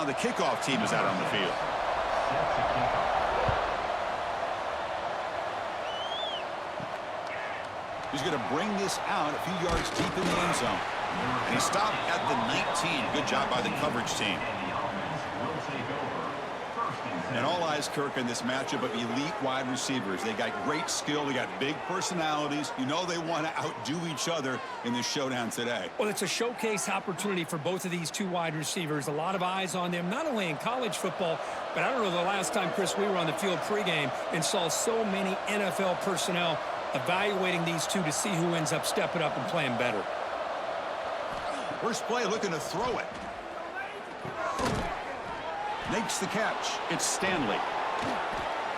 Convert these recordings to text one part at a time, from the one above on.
Now the kickoff team is out on the field. He's going to bring this out a few yards deep in the end zone. And he stopped at the 19. Good job by the coverage team. And all eyes, Kirk, in this matchup of elite wide receivers. They got great skill. They got big personalities. You know they want to outdo each other in this showdown today. Well, it's a showcase opportunity for both of these two wide receivers. A lot of eyes on them, not only in college football, but I don't know the last time, Chris, we were on the field pregame and saw so many NFL personnel evaluating these two to see who ends up stepping up and playing better. First play, looking to throw it. Makes the catch. It's Stanley.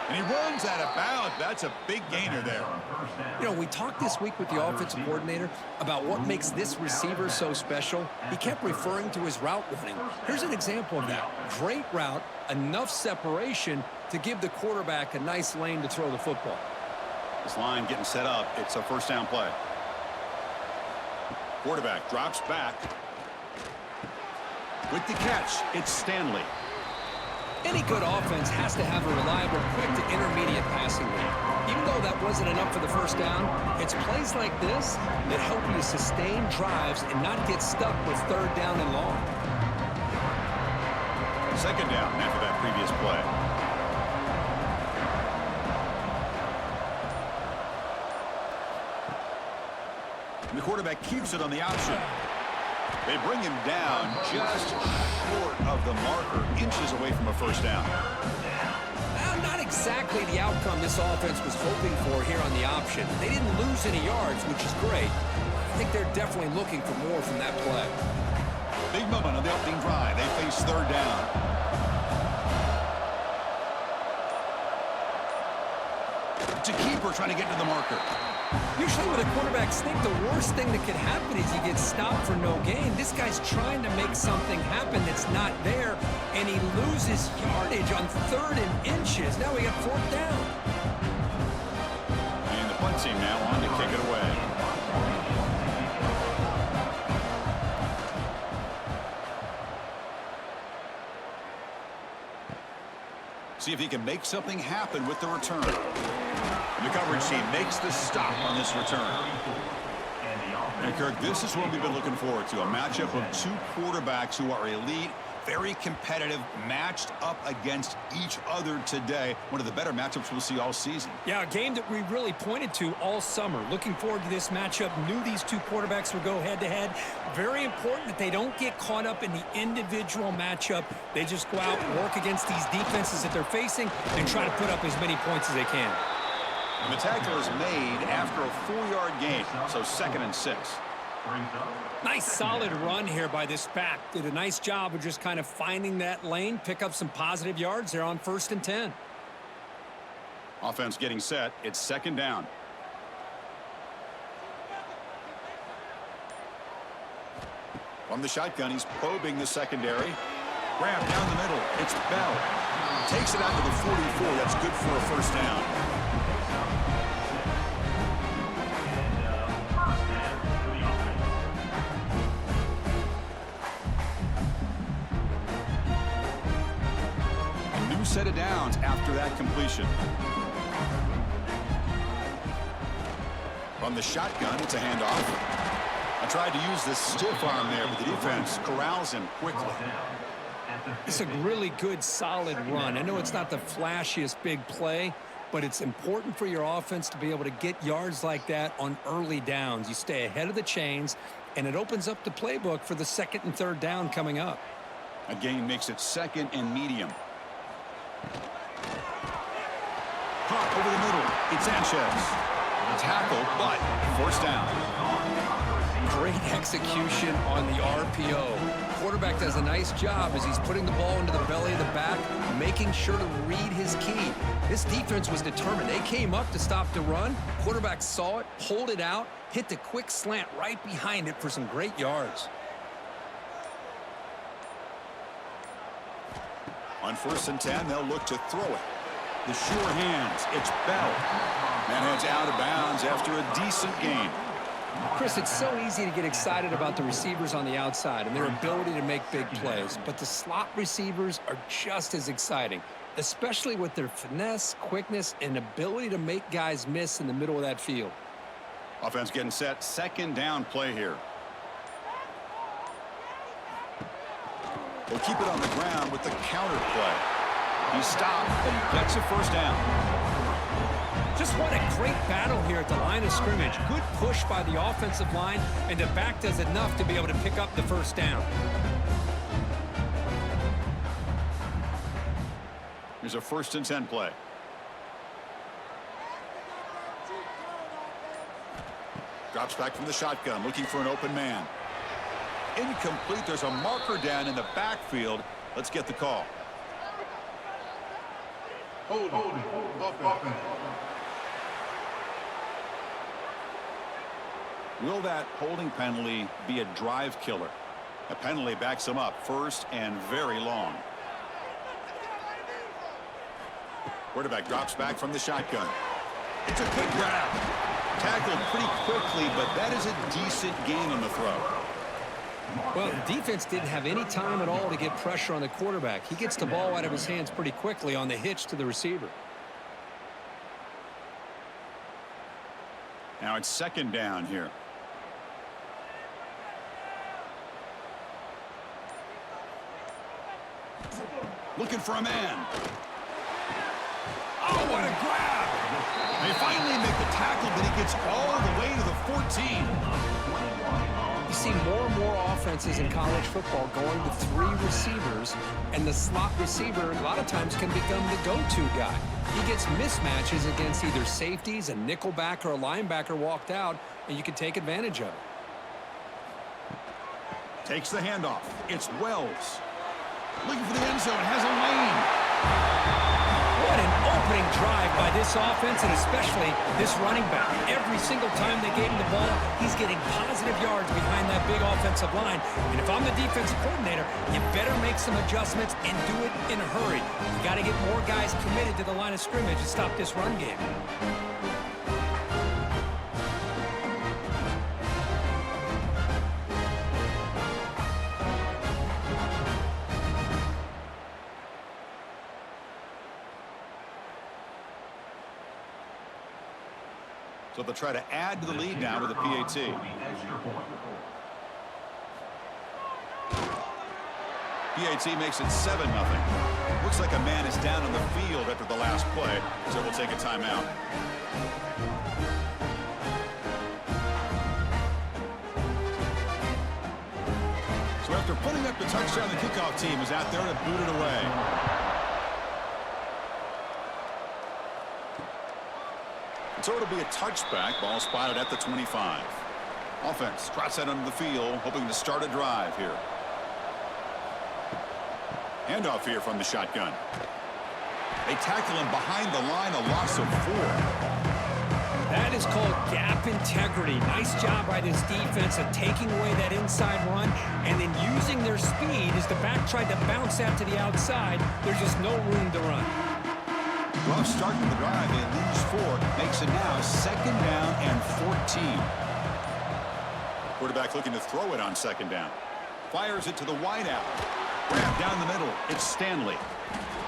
And he runs out of bounds. That's a big gainer there. You know, we talked this week with the offensive coordinator about what makes this receiver so special. He kept referring to his route running. Here's an example of that. Great route, enough separation to give the quarterback a nice lane to throw the football. This line getting set up. It's a first down play. Quarterback drops back. With the catch, it's Stanley. Any good offense has to have a reliable, quick to intermediate passing game. Even though that wasn't enough for the first down, it's plays like this that help you sustain drives and not get stuck with third down and long. Second down after that previous play. And the quarterback keeps it on the option. They bring him down just short of the marker, inches away from a first down. Well, not exactly the outcome this offense was hoping for here on the option. They didn't lose any yards, which is great. I think they're definitely looking for more from that play. Big moment on the opening drive. They face third down. To keeper trying to get to the marker. Usually with a quarterback sneak, the worst thing that could happen is you get stopped for no gain. This guy's trying to make something happen that's not there, and he loses yardage on third and inches. Now we got fourth down. And the punt team now on to kick it away. See if he can make something happen with the return. The coverage team makes the stop on this return. And Kirk, this is what we've been looking forward to. A matchup of two quarterbacks who are elite, very competitive, matched up against each other today. One of the better matchups we'll see all season. Yeah, a game that we really pointed to all summer. Looking forward to this matchup. Knew these two quarterbacks would go head-to-head. Very important that they don't get caught up in the individual matchup. They just go out and work against these defenses that they're facing and try to put up as many points as they can. And the tackle is made after a 4-yard gain, so 2nd and 6. Nice solid run here by this back. Did a nice job of just kind of finding that lane, pick up some positive yards there on 1st and 10. Offense getting set. It's 2nd down. From the shotgun, he's probing the secondary. Grab down the middle. It's Bell. Takes it out to the 44. That's good for a first down. Set of downs after that completion. From the shotgun, it's a handoff. I tried to use the stiff arm there, but the defense corrals him quickly. It's a really good, solid run. I know it's not the flashiest big play, but it's important for your offense to be able to get yards like that on early downs. You stay ahead of the chains, and it opens up the playbook for the 2nd and 3rd down coming up. A gain makes it 2nd and medium. Caught over the middle. It's Sanchez. Tackle, but first down. Great execution on the RPO. Quarterback does a nice job as he's putting the ball into the belly of the back, making sure to read his key. This defense was determined. They came up to stop the run. Quarterback saw it, pulled it out, hit the quick slant right behind it for some great yards. On 1st and 10, they'll look to throw it. The sure hands. It's Bell. That heads out of bounds after a decent gain. Chris, it's so easy to get excited about the receivers on the outside and their ability to make big plays, but the slot receivers are just as exciting, especially with their finesse, quickness, and ability to make guys miss in the middle of that field. Offense getting set. Second down play here. We'll keep it on the ground with the counter play. He stopped and gets a first down. Just what a great battle here at the line of scrimmage. Good push by the offensive line, and the back does enough to be able to pick up the first down. Here's a 1st and 10 play. Drops back from the shotgun, looking for an open man. Incomplete. There's a marker down in the backfield. Let's get the call. Holding. Will that holding penalty be a drive killer? A penalty backs him up 1st and very long. Quarterback drops back from the shotgun. It's a quick grab. Tackled pretty quickly, but that is a decent gain on the throw. Well, the defense didn't have any time at all to get pressure on the quarterback. He gets the ball out of his hands pretty quickly on the hitch to the receiver. Now it's 2nd down here. Looking for a man. Oh, what a grab! They finally make the tackle, but he gets all the way to the 14. You see more and more offenses in college football going to 3 receivers, and the slot receiver a lot of times can become the go-to guy. He gets mismatches against either safeties, a nickelback, or a linebacker walked out, and you can take advantage of it. Takes the handoff. It's Wells. Looking for the end zone. Has a lane. What an opening drive by this offense, and especially this running back. Every single time they gave him the ball, he's getting positive yards behind that big offensive line. And if I'm the defensive coordinator, you better make some adjustments and do it in a hurry. You got to get more guys committed to the line of scrimmage to stop this run game. So they'll try to add to the lead now with a PAT. PAT makes it 7-0. Looks like a man is down on the field after the last play, so we'll take a timeout. So after putting up the touchdown, the kickoff team is out there to boot it away. So it'll be a touchback. Ball spotted at the 25. Offense trots that under the field, hoping to start a drive here. Handoff here from the shotgun. They tackle him behind the line, a loss of 4. That is called gap integrity. Nice job by this defense of taking away that inside run and then using their speed as the back tried to bounce that to the outside. There's just no room to run. Rough start to the drive. They lose 4. Makes it now 2nd down and 14. Quarterback looking to throw it on 2nd down. Fires it to the wideout. Grab down the middle. It's Stanley.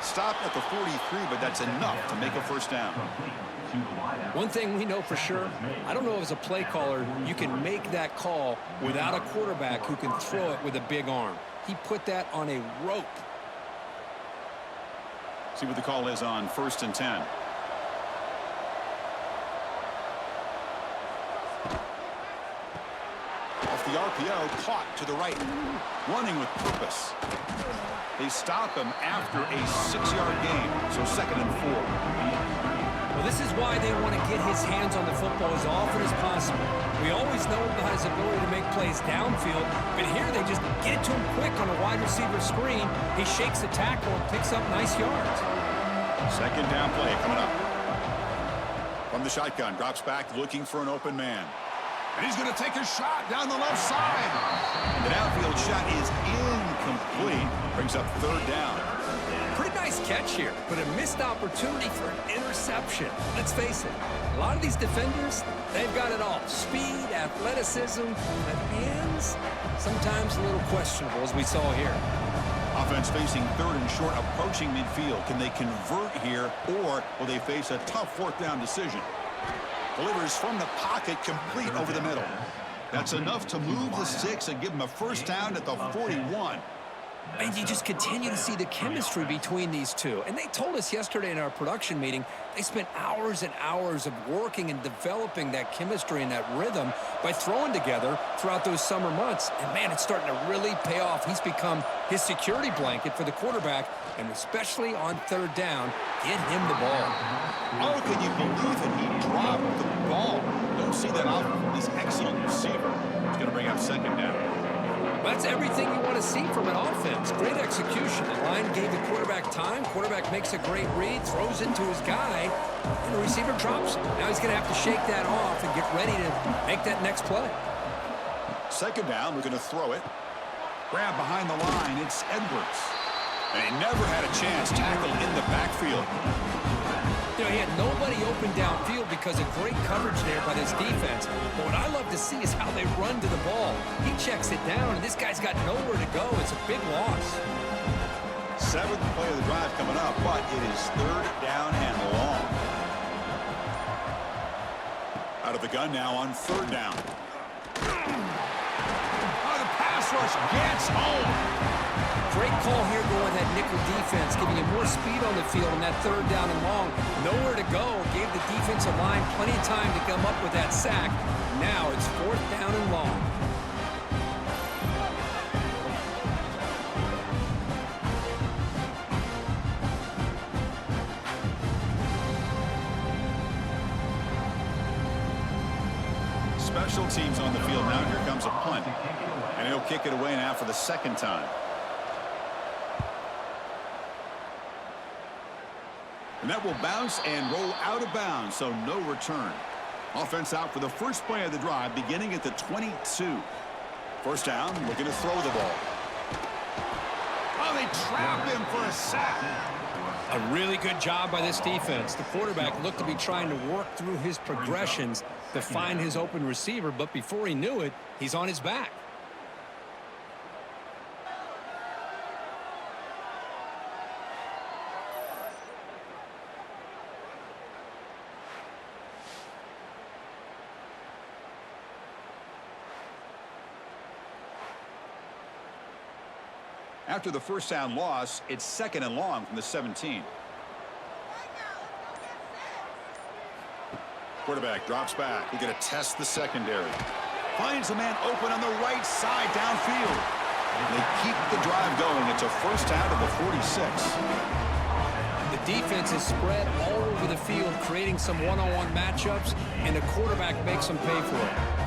Stopped at the 43, but that's enough to make a first down. One thing we know for sure, I don't know if as a play caller you can make that call without a quarterback who can throw it with a big arm. He put that on a rope. See what the call is on 1st and 10. Off the RPO, caught to the right. Running with purpose. They stop him after a 6-yard gain, so 2nd and 4. Well, this is why they want to get his hands on the football as often as possible. We always know about his ability to make plays downfield, but here they just get it to him quick on a wide receiver screen. He shakes the tackle and picks up nice yards. 2nd down play coming up. From the shotgun, drops back looking for an open man. And he's going to take a shot down the left side. And the downfield shot is incomplete. Brings up 3rd down. Pretty nice catch here, but a missed opportunity for an interception. Let's face it, a lot of these defenders, they've got it all. Speed, athleticism, but hands, sometimes a little questionable, as we saw here. Offense facing third and short, approaching midfield. Can they convert here, or will they face a tough fourth down decision? Delivers from the pocket, complete over the middle. That's enough to move the sticks and give them a first down at the 41. And you just continue to see the chemistry between these two. And they told us yesterday in our production meeting, they spent hours and hours of working and developing that chemistry and that rhythm by throwing together throughout those summer months. And, man, it's starting to really pay off. He's become his security blanket for the quarterback, and especially on third down, get him the ball. Oh, can you believe it? He dropped the ball. Don't see that out from this excellent receiver. He's going to bring up second down. That's everything you want to see from an offense. Great execution. The line gave the quarterback time. Quarterback makes a great read, throws into his guy, and the receiver drops him. Now he's going to have to shake that off and get ready to make that next play. Second down, we're going to throw it. Grab behind the line, it's Edwards. And he never had a chance tackled in the backfield. You know, he had nobody open downfield because of great coverage there by this defense. But what I love to see is how they run to the ball. He checks it down, and this guy's got nowhere to go. It's a big loss. Seventh play of the drive coming up, but it is third down and long. Out of the gun now on third down. Oh, the pass rush gets home. Great call here going that nickel defense, giving you more speed on the field on that third down and long. Nowhere to go. Gave the defensive line plenty of time to come up with that sack. Now it's fourth down and long. Special teams on the field now. Here comes a punt. And he'll kick it away now for the second time. And that will bounce and roll out of bounds, so no return. Offense out for the first play of the drive, beginning at the 22. First down, looking to throw the ball. Oh, they trap him for a sack. A really good job by this defense. The quarterback looked to be trying to work through his progressions to find his open receiver, but before he knew it, he's on his back. After the first down loss, it's second and long from the 17. Quarterback drops back. We're going to test the secondary. Finds a man open on the right side downfield. They keep the drive going. It's a first down to the 46. The defense is spread all over the field, creating some one-on-one matchups, and the quarterback makes them pay for it.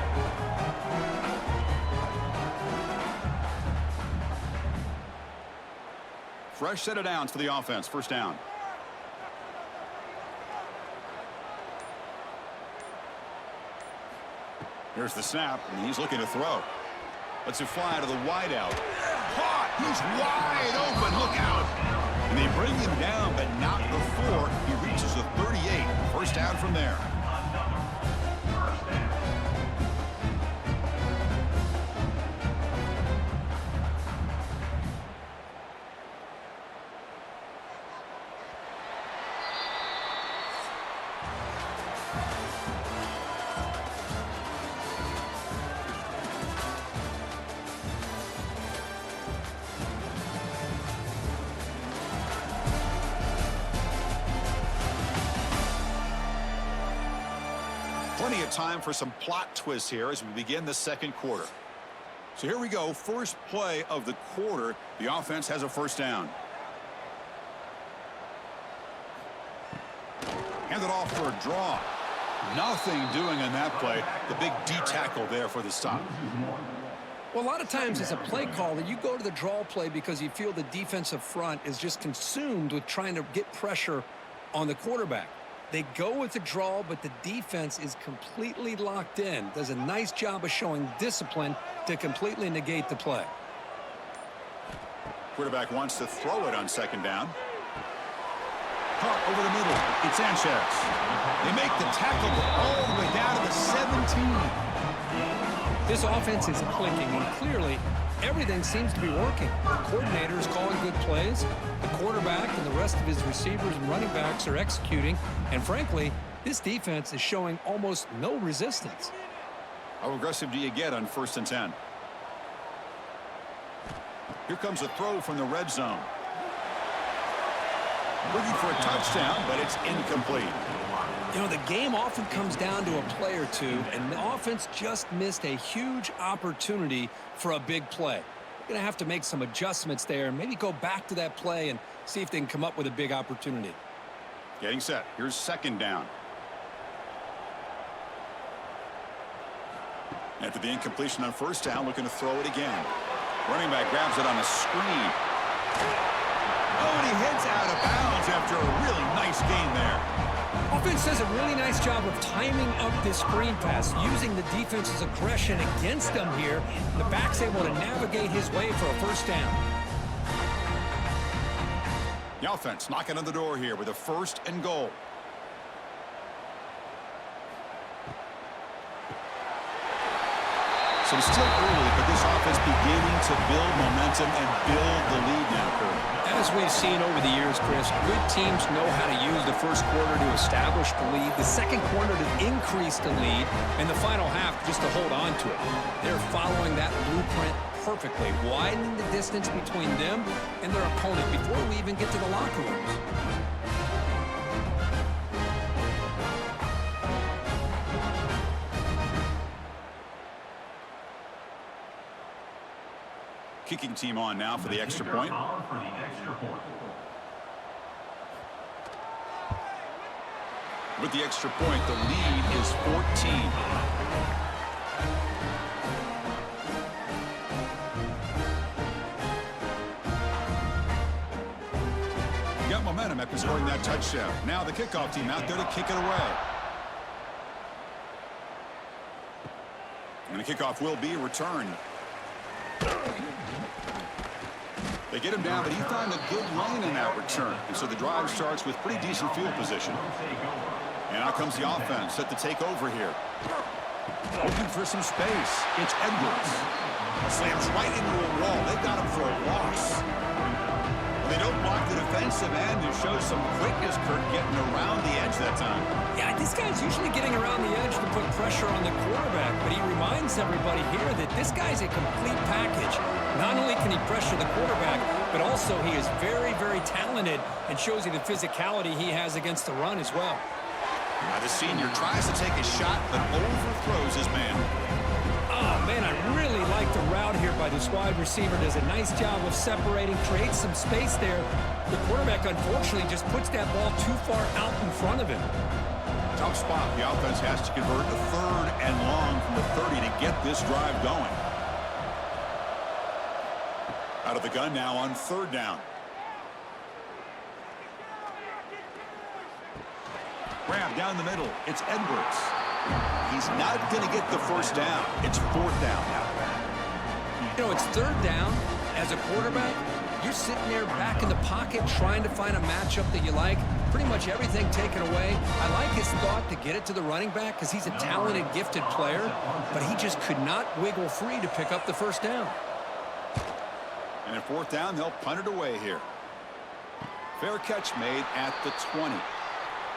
Fresh set of downs for the offense. First down. Here's the snap, and he's looking to throw. Lets it fly to the wideout. Caught! He's wide open. Look out! And they bring him down, but not before he reaches the 38. First down from there. Plenty of time for some plot twists here as we begin the second quarter. So here we go. First play of the quarter. The offense has a first down. Hand it off for a draw. Nothing doing on that play. The big D tackle there for the stop. Well, a lot of times it's a play call that you go to the draw play because you feel the defensive front is just consumed with trying to get pressure on the quarterback. They go with the draw, but the defense is completely locked in. Does a nice job of showing discipline to completely negate the play. Quarterback wants to throw it on second down. Caught over the middle. It's Sanchez. They make the tackle all the way down to the 17. This offense is clicking, and clearly everything seems to be working. The coordinator is calling good plays. The quarterback and the rest of his receivers and running backs are executing. And frankly, this defense is showing almost no resistance. How aggressive do you get on 1st and 10? Here comes a throw from the red zone. Looking for a touchdown, but it's incomplete. You know, the game often comes down to a play or two, and the offense just missed a huge opportunity for a big play. They're going to have to make some adjustments there and maybe go back to that play and see if they can come up with a big opportunity. Getting set. Here's 2nd down. After the incompletion on 1st down, looking to throw it again. Running back grabs it on a screen. Oh, and he heads out of bounds after a really nice gain there. Offense does a really nice job of timing up this screen pass, using the defense's aggression against them here. The back's able to navigate his way for a 1st down. The offense knocking on the door here with a 1st and goal. So it's still early, but this offense beginning to build momentum and build the lead now, Kurt. As we've seen over the years, Chris, good teams know how to use the 1st quarter to establish the lead, the 2nd quarter to increase the lead, and the final half just to hold on to it. They're following that blueprint perfectly, widening the distance between them and their opponent before we even get to the locker rooms. Kicking team on now for the extra point. With the extra point, the lead is 14. Got momentum after scoring that touchdown. Now the kickoff team out there to kick it away. And the kickoff will be returned. They get him down, but he found a good lane in that return. And so the drive starts with pretty decent field position. And out comes the offense set to take over here. Looking for some space. It's Edwards. Slams right into a wall. They got him for a loss. They don't block the defensive end and show some quickness, Kurt, getting around the edge that time. Yeah, this guy's usually getting around the edge to put pressure on the quarterback, but he reminds everybody here that this guy's a complete package. Not only can he pressure the quarterback, but also he is very, very talented and shows you the physicality he has against the run as well. Now the senior tries to take a shot, but overthrows his man. Oh, man, I really like the route here by this wide receiver. Does a nice job of separating, creates some space there. The quarterback, unfortunately, just puts that ball too far out in front of him. Tough spot. The offense has to convert a 3rd and long from the 30 to get this drive going. Out of the gun now on 3rd down. Grab down the middle. It's Edwards. He's not going to get the 1st down. It's 4th down now. You know, it's 3rd down. As a quarterback, you're sitting there back in the pocket trying to find a matchup that you like. Pretty much everything taken away. I like his thought to get it to the running back because he's a talented, gifted player, but he just could not wiggle free to pick up the 1st down. And at 4th down, they'll punt it away here. Fair catch made at the 20.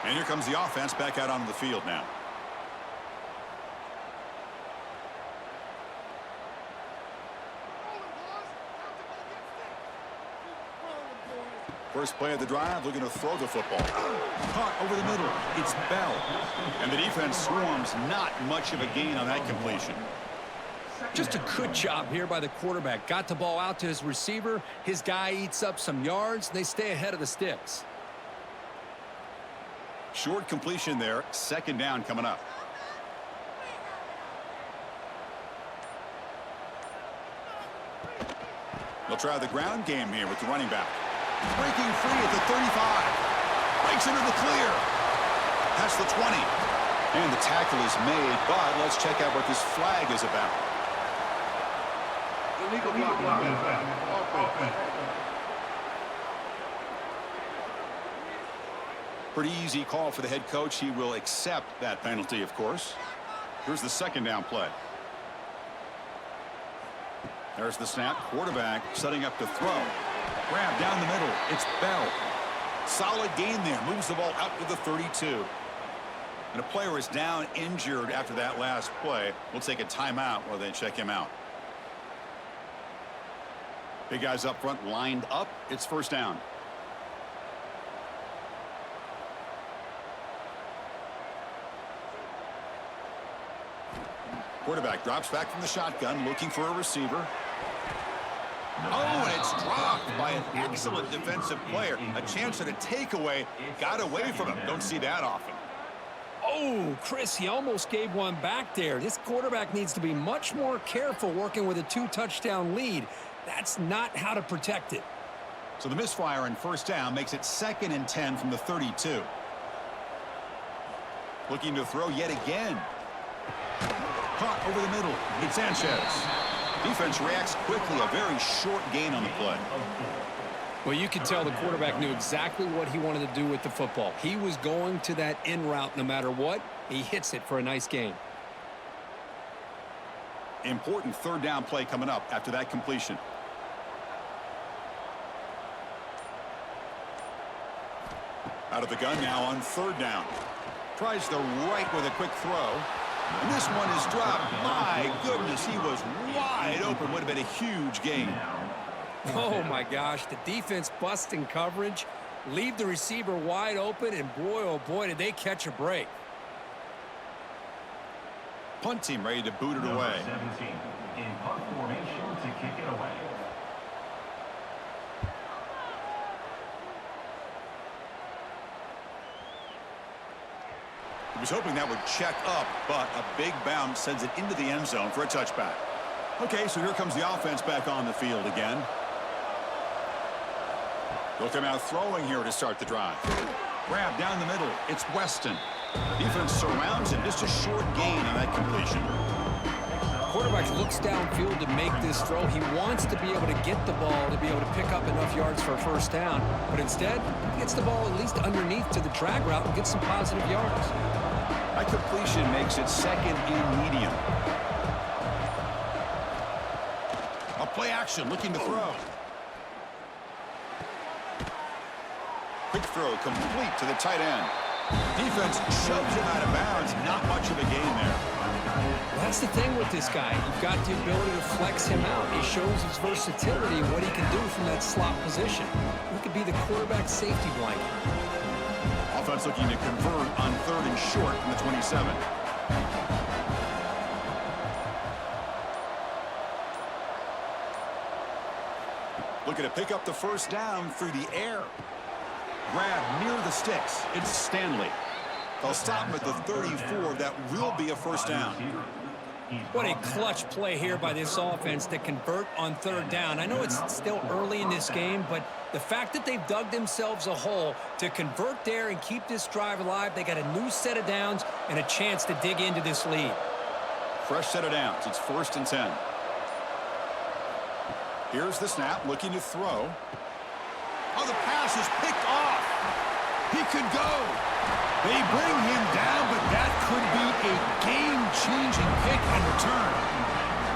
And here comes the offense back out onto the field now. First play of the drive, looking to throw the football. Caught over the middle. It's Bell. And the defense swarms, not much of a gain on that completion. Just a good job here by the quarterback. Got the ball out to his receiver. His guy eats up some yards. They stay ahead of the sticks. Short completion there. 2nd down coming up. They'll try the ground game here with the running back. Breaking free at the 35. Breaks into the clear. That's the 20. And the tackle is made, but let's check out what this flag is about. Illegal block. Pretty easy call for the head coach. He will accept that penalty, of course. Here's the second down play. There's the snap. Quarterback setting up to throw. Grab down the middle. It's Bell. Solid gain there. Moves the ball out to the 32. And a player is down injured after that last play. We'll take a timeout while they check him out. Big guys up front lined up. It's first down. Quarterback drops back from the shotgun, looking for a receiver. Oh, and it's dropped by an excellent defensive player. A chance at a takeaway. Got away from him. Don't see that often. Oh, Chris, he almost gave one back there. This quarterback needs to be much more careful working with a 2-touchdown lead. That's not how to protect it. So the misfire on first down makes it 2nd and 10 from the 32. Looking to throw yet again. Caught over the middle. It's Sanchez. Defense reacts quickly. A very short gain on the play. Well, you could tell the quarterback knew exactly what he wanted to do with the football. He was going to that in route no matter what. He hits it for a nice gain. Important third down play coming up after that completion. Out of the gun now on third down. Tries the right with a quick throw. And this one is dropped. My goodness, he was wide open. Would have been a huge gain. Oh, my gosh. The defense busting coverage. Leave the receiver wide open. And boy, oh, boy, did they catch a break. Punt team ready to boot it away. 17 in punt formation to kick it away. He was hoping that would check up, but a big bounce sends it into the end zone for a touchback. Okay, so here comes the offense back on the field again. They'll come out throwing here to start the drive. Grab down the middle. It's Weston. Defense surrounds him. Just a short gain on that completion. Quarterback looks downfield to make this throw. He wants to be able to get the ball to be able to pick up enough yards for a first down. But instead, he gets the ball at least underneath to the drag route and gets some positive yards. That completion makes it 2nd and medium. A play action looking to throw. Quick throw complete to the tight end. Defense shoves him out of bounds. Not much of a gain there. Well, that's the thing with this guy. You've got the ability to flex him out. He shows his versatility and what he can do from that slot position. He could be the quarterback safety blanket. Offense looking to convert on 3rd and short from the 27. Looking to pick up the first down through the air. Grab near the sticks. It's Stanley. They'll stop him at the 34. That will be a first down. What a clutch play here by this offense to convert on 3rd down. I know it's still early in this game, but the fact that they've dug themselves a hole to convert there and keep this drive alive, they got a new set of downs and a chance to dig into this lead. Fresh set of downs. It's 1st and 10. Here's the snap, looking to throw. Oh, the pass is picked off. He could go. They bring him down, but that could be a game-changing pick on return.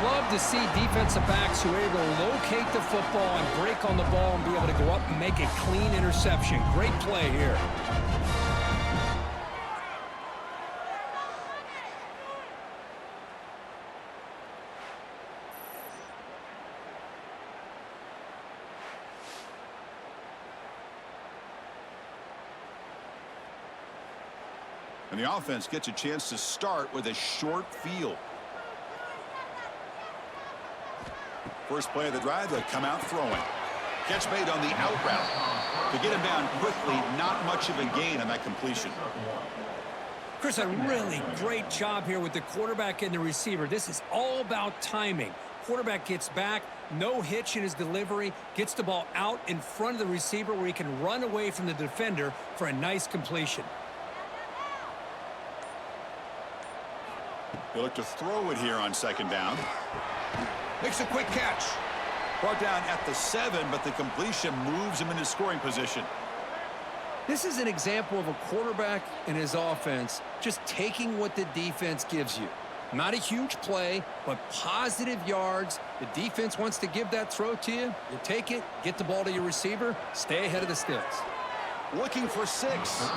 Love to see defensive backs who are able to locate the football and break on the ball and be able to go up and make a clean interception. Great play here. And the offense gets a chance to start with a short field. First play of the drive, they'll come out throwing. Catch made on the out route. To get him down quickly, not much of a gain on that completion. Chris, a really great job here with the quarterback and the receiver. This is all about timing. Quarterback gets back, no hitch in his delivery, gets the ball out in front of the receiver where he can run away from the defender for a nice completion. They look to throw it here on 2nd down. Makes a quick catch. Brought down at the 7, but the completion moves him into scoring position. This is an example of a quarterback and his offense just taking what the defense gives you. Not a huge play, but positive yards. The defense wants to give that throw to you. You take it, get the ball to your receiver, stay ahead of the sticks. Looking for 6.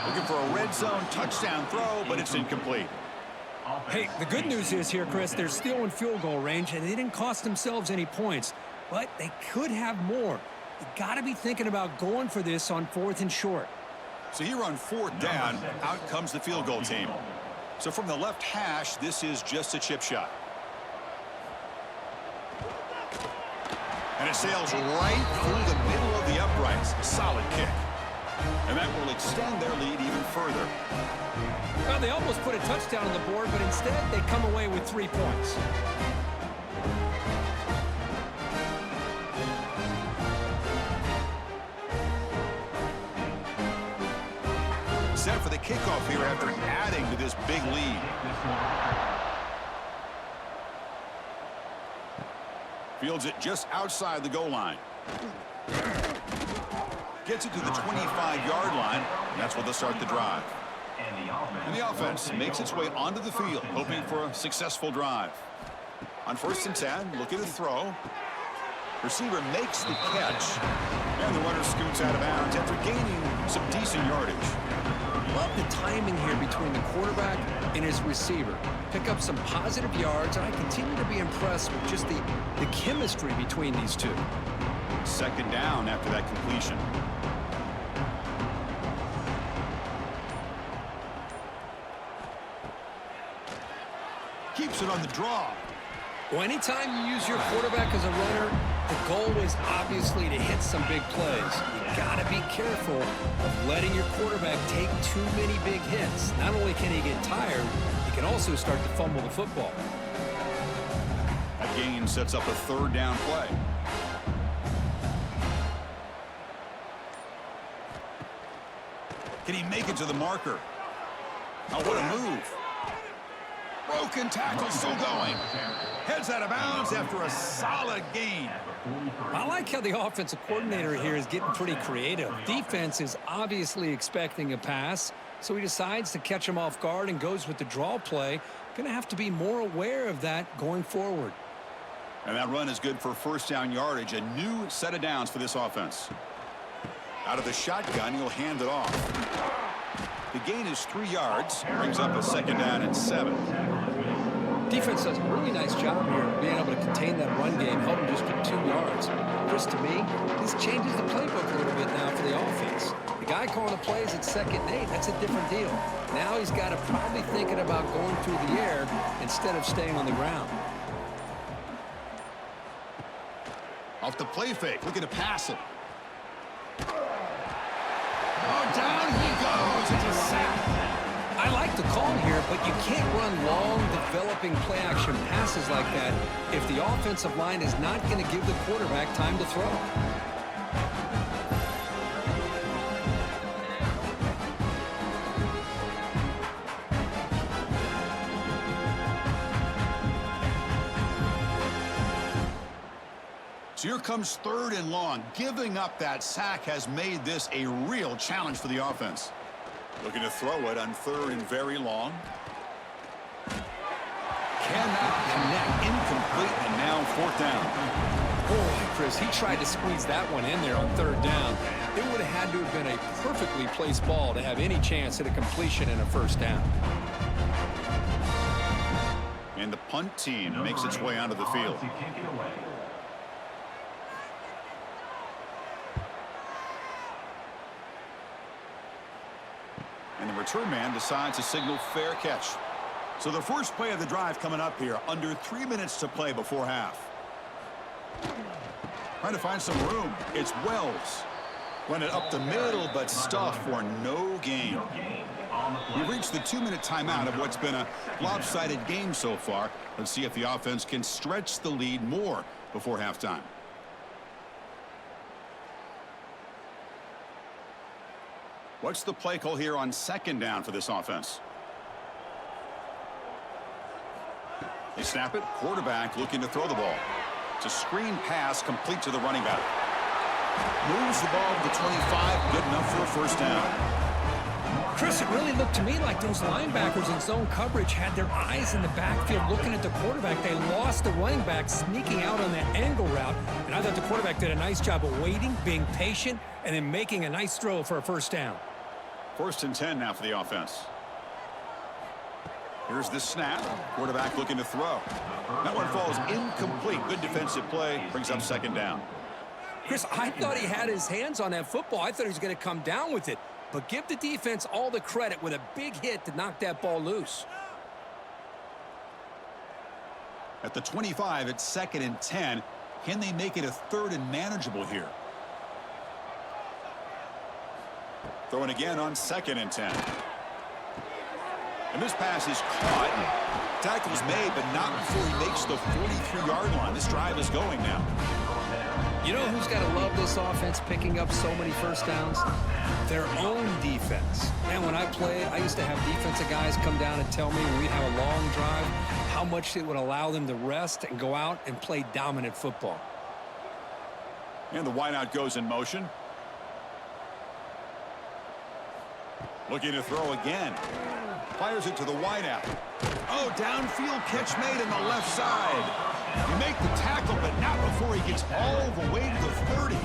Looking for a red zone touchdown throw, but it's incomplete. Hey, the good news is here, Chris, they're still in field goal range, and they didn't cost themselves any points, but they could have more. You got to be thinking about going for this on 4th and short. So here on 4th down, out comes the field goal team. So from the left hash, this is just a chip shot. And it sails right through the middle of the uprights. Solid kick. And that will extend their lead even further. Well, they almost put a touchdown on the board, but instead they come away with 3 points. Set for the kickoff here after adding to this big lead. Fields it just outside the goal line. Gets it to the 25-yard line. That's where they'll start the drive. And the offense makes its way onto the field, hoping for a successful drive. On 1st and 10, look at the throw. Receiver makes the catch. And the runner scoots out of bounds after gaining some decent yardage. Love the timing here between the quarterback and his receiver. Pick up some positive yards, and I continue to be impressed with just the chemistry between these two. 2nd down after that completion. Keeps it on the draw. Well, anytime you use your quarterback as a runner, the goal is obviously to hit some big plays. You got to be careful of letting your quarterback take too many big hits. Not only can he get tired, he can also start to fumble the football. That gain sets up a 3rd down play. Can he make it to the marker? Oh, what a move. Broken tackle, still going. Heads out of bounds after a solid gain. I like how the offensive coordinator here is getting pretty creative. Defense is obviously expecting a pass, so he decides to catch him off guard and goes with the draw play. Going to have to be more aware of that going forward. And that run is good for 1st down yardage. A new set of downs for this offense. Out of the shotgun, he'll hand it off. The gain is 3 yards. Brings up a 2nd down and 7. Defense does a really nice job here of being able to contain that run game, help him just get 2 yards. Chris, to me, this changes the playbook a little bit now for the offense. The guy calling the plays at 2nd and 8, that's a different deal. Now he's got to probably thinking about going through the air instead of staying on the ground. Off the play fake, looking to pass it. Oh, down he goes. It's a sack. I like the call here, but you can't run long, developing play-action passes like that if the offensive line is not going to give the quarterback time to throw. So here comes 3rd and long. Giving up that sack has made this a real challenge for the offense. Looking to throw it on 3rd and very long. Cannot connect. Incomplete, and now 4th down. Boy, Chris, he tried to squeeze that one in there on 3rd down. It would have had to have been a perfectly placed ball to have any chance at a completion and a 1st down. And the punt team makes its way onto the field. And the return man decides to signal fair catch. So the first play of the drive coming up here. Under 3 minutes to play before half. Trying to find some room. It's Wells. Run it up the middle, but stuffed for no gain. We reached the 2-minute timeout of what's been a lopsided game so far. Let's see if the offense can stretch the lead more before halftime. What's the play call here on 2nd down for this offense? They snap it. Quarterback looking to throw the ball. It's a screen pass complete to the running back. Moves the ball to the 25, good enough for a first down. Chris, it really looked to me like those linebackers in zone coverage had their eyes in the backfield looking at the quarterback. They lost the running back sneaking out on that angle route, and I thought the quarterback did a nice job of waiting, being patient, and then making a nice throw for a first down. 1st and 10 now for the offense. Here's the snap. Quarterback looking to throw. That one falls incomplete. Good defensive play. Brings up 2nd down. Chris, I thought he had his hands on that football. I thought he was going to come down with it. But give the defense all the credit with a big hit to knock that ball loose. At the 25, it's 2nd and 10. Can they make it a 3rd and manageable here? Throwing again on 2nd and 10. And this pass is caught. Tackle's made, but not before he makes the 43-yard line. This drive is going now. You know who's got to love this offense picking up so many first downs? Their own defense. Man, when I played, I used to have defensive guys come down and tell me when we'd have a long drive how much it would allow them to rest and go out and play dominant football. And the wideout goes in motion. Looking to throw again. Fires it to the wideout. Oh, downfield catch made on the left side. You make the tackle, but not before he gets all the way to the 30.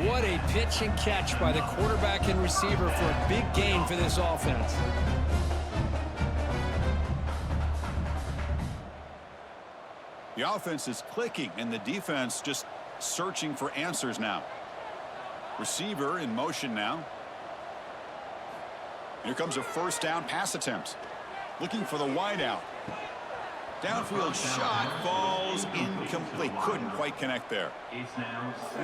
What a pitch and catch by the quarterback and receiver for a big gain for this offense. The offense is clicking, and the defense just searching for answers now. Receiver in motion now. Here comes a first down pass attempt. Looking for the wideout. Downfield shot falls incomplete. Couldn't quite connect there.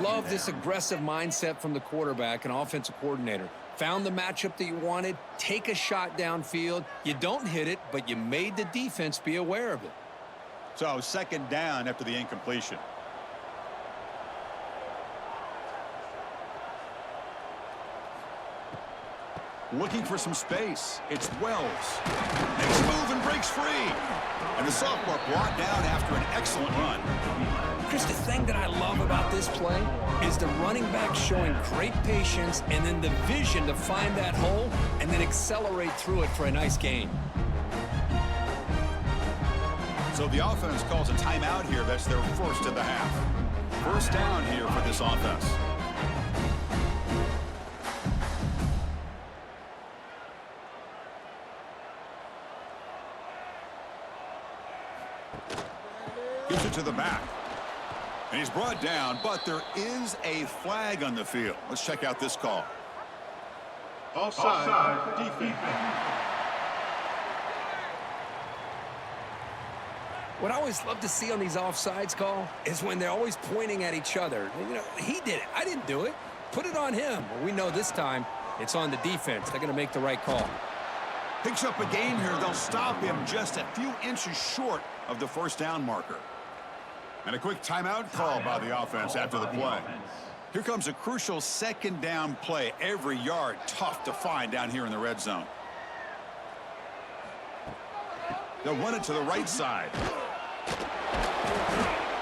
Love this aggressive mindset from the quarterback and offensive coordinator. Found the matchup that you wanted. Take a shot downfield. You don't hit it, but you made the defense be aware of it. So 2nd down after the incompletion. Looking for some space. It's Wells. Makes a move and breaks free. And the sophomore brought down after an excellent run. Chris, the thing that I love about this play is the running back showing great patience and then the vision to find that hole and then accelerate through it for a nice gain. So the offense calls a timeout here. That's their first of the half. First down here for this offense. Gives it to the back. And he's brought down, but there is a flag on the field. Let's check out this call. Offside defense. What I always love to see on these offsides call is when they're always pointing at each other. You know, he did it. I didn't do it. Put it on him. Well, we know this time it's on the defense. They're going to make the right call. Picks up a gain here. They'll stop him just a few inches short of the first down marker. And a quick timeout call by the offense after the play. Here comes a crucial 2nd down play. Every yard tough to find down here in the red zone. They'll run it to the right side.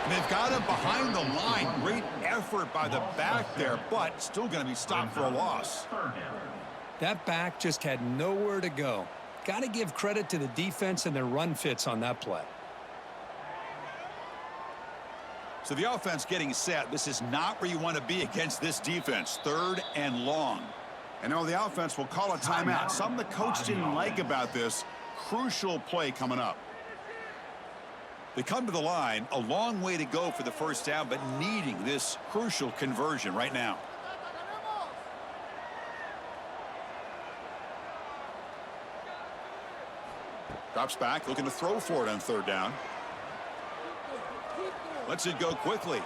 And they've got him behind the line. Great effort by the back there, but still going to be stopped for a loss. That back just had nowhere to go. Got to give credit to the defense and their run fits on that play. So the offense getting set. This is not where you want to be against this defense. 3rd and long. And now the offense will call a timeout. Something the coach didn't like about this. Crucial play coming up. They come to the line. A long way to go for the first down, but needing this crucial conversion right now. Drops back, looking to throw for it on 3rd down. Lets it go quickly.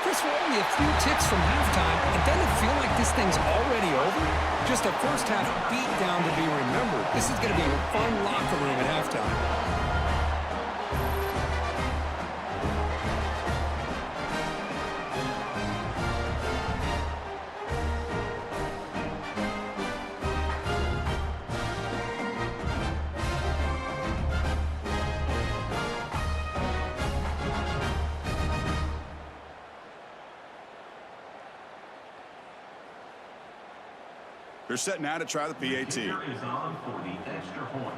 Chris, we're only a few ticks from halftime. It doesn't feel like this thing's already over. Just a first half beat down to be remembered. This is going to be a fun locker room at halftime. They're set now to try the PAT. Is on for the extra point.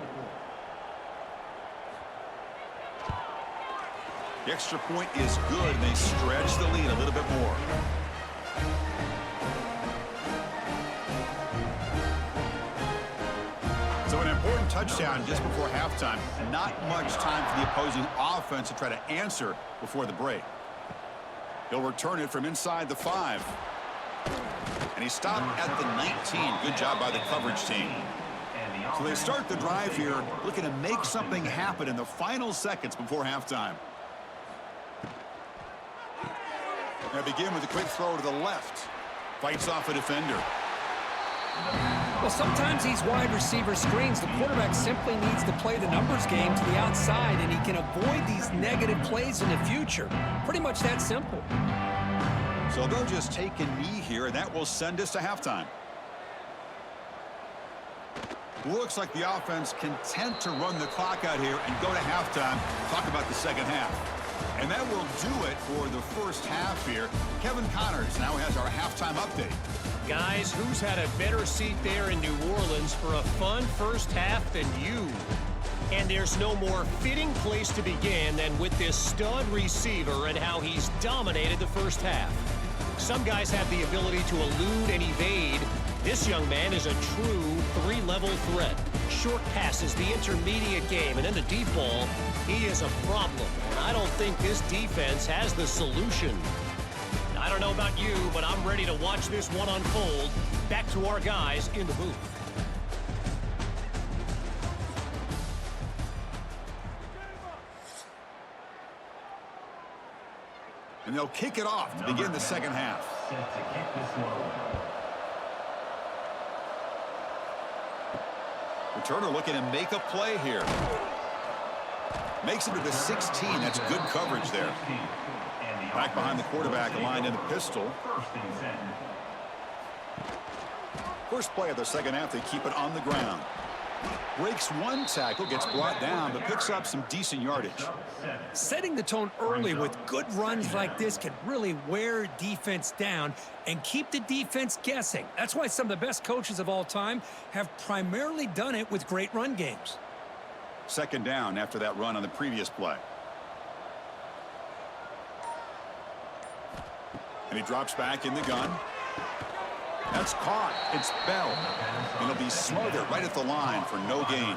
The extra point is good, and they stretch the lead a little bit more. So an important touchdown just before halftime. Not much time for the opposing offense to try to answer before the break. He'll return it from inside the 5. And he stopped at the 19. Good job by the coverage team. So they start the drive here, looking to make something happen in the final seconds before halftime. They begin with a quick throw to the left. Fights off a defender. Well, sometimes these wide receiver screens, the quarterback simply needs to play the numbers game to the outside, and he can avoid these negative plays in the future. Pretty much that simple. So they'll just take a knee here, and that will send us to halftime. Looks like the offense content to run the clock out here and go to halftime. Talk about the second half. And that will do it for the first half here. Kevin Connors now has our halftime update. Guys, who's had a better seat there in New Orleans for a fun first half than you? And there's no more fitting place to begin than with this stud receiver and how he's dominated the first half. Some guys have the ability to elude and evade. This young man is a true three-level threat. Short passes, the intermediate game, and then the deep ball, he is a problem. And I don't think this defense has the solution. I don't know about you, but I'm ready to watch this one unfold. Back to our guys in the booth. And they'll kick it off to begin the second half. Set to kick this one away. Returner looking to make a play here. Makes it to the 16. That's good coverage there. Back behind the quarterback, aligned in the pistol. First play of the second half, they keep it on the ground. Breaks one tackle, gets brought down, but picks up some decent yardage. Setting the tone early with good runs like this can really wear defense down and keep the defense guessing. That's why some of the best coaches of all time have primarily done it with great run games. Second down after that run on the previous play. And he drops back in the gun. That's caught. It's Bell. And he'll be smothered right at the line for no gain.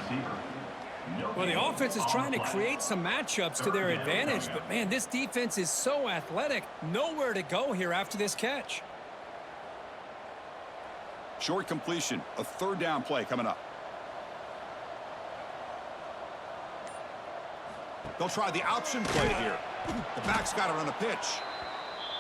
Well, the offense is trying to create some matchups to their advantage, but, man, this defense is so athletic. Nowhere to go here after this catch. Short completion. A third down play coming up. They'll try the option play here. The back's got it on the pitch.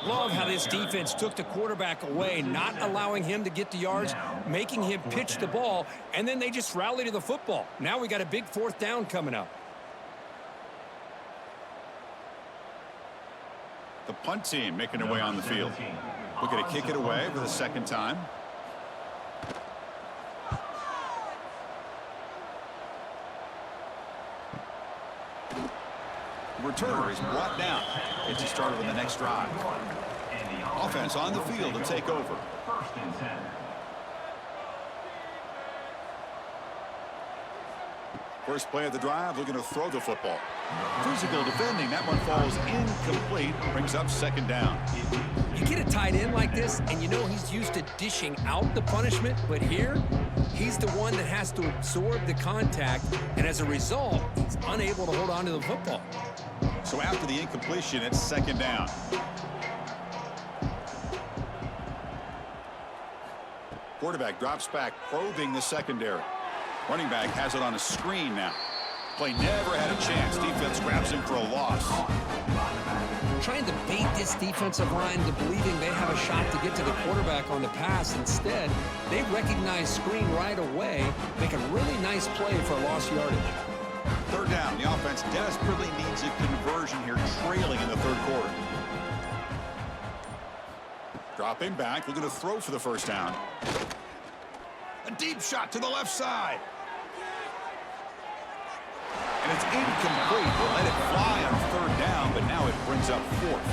Love how this defense took the quarterback away, not allowing him to get the yards, making him pitch the ball, and then they just rally to the football. Now we got a big fourth down coming up. The punt team making their way on the field. Looking to kick it away for the second time. Returner is brought down. Gets you started on the next drive. Offense on the field to take over. First and 10. First play of the drive, looking to throw the football. Physical defending. That one falls incomplete. Brings up second down. You get a tight end like this, and you know he's used to dishing out the punishment, but here, he's the one that has to absorb the contact, and as a result, he's unable to hold on to the football. So after the incompletion, it's second down. Quarterback drops back, probing the secondary. Running back has it on a screen now. Play never had a chance. Defense grabs him for a loss. Trying to bait this defensive line to believing they have a shot to get to the quarterback on the pass. Instead, they recognize screen right away, make a really nice play for a lost yardage. Third down. The offense desperately needs a conversion here, trailing in the third quarter. Dropping back, looking to throw for the first down. A deep shot to the left side. And it's incomplete. We'll let it fly on third down, but now it brings up fourth.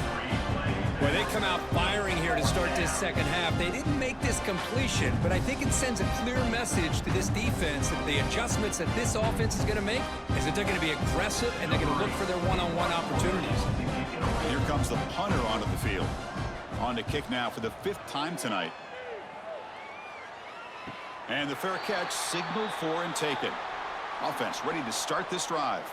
Well, they come out firing here to start this second half. They didn't make this completion, but I think it sends a clear message to this defense that the adjustments that this offense is going to make is that they're going to be aggressive and they're going to look for their one-on-one opportunities. Here comes the punter onto the field. On to kick now for the 5th time tonight. And the fair catch signaled for and taken. Offense ready to start this drive.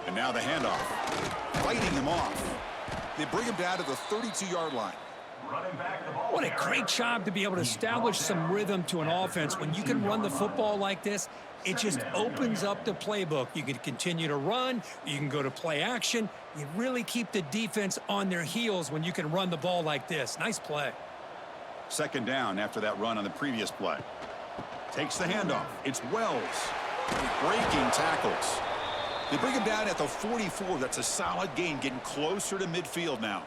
And now the handoff. Fighting him off. They bring him down to the 32-yard line. What a great job to be able to establish some rhythm to an offense. When you can run the football like this, it just opens up the playbook. You can continue to run. You can go to play action. You really keep the defense on their heels when you can run the ball like this. Nice play. Second down after that run on the previous play. Takes the handoff. It's Wells. Breaking tackles. They bring him down at the 44. That's a solid gain, getting closer to midfield now.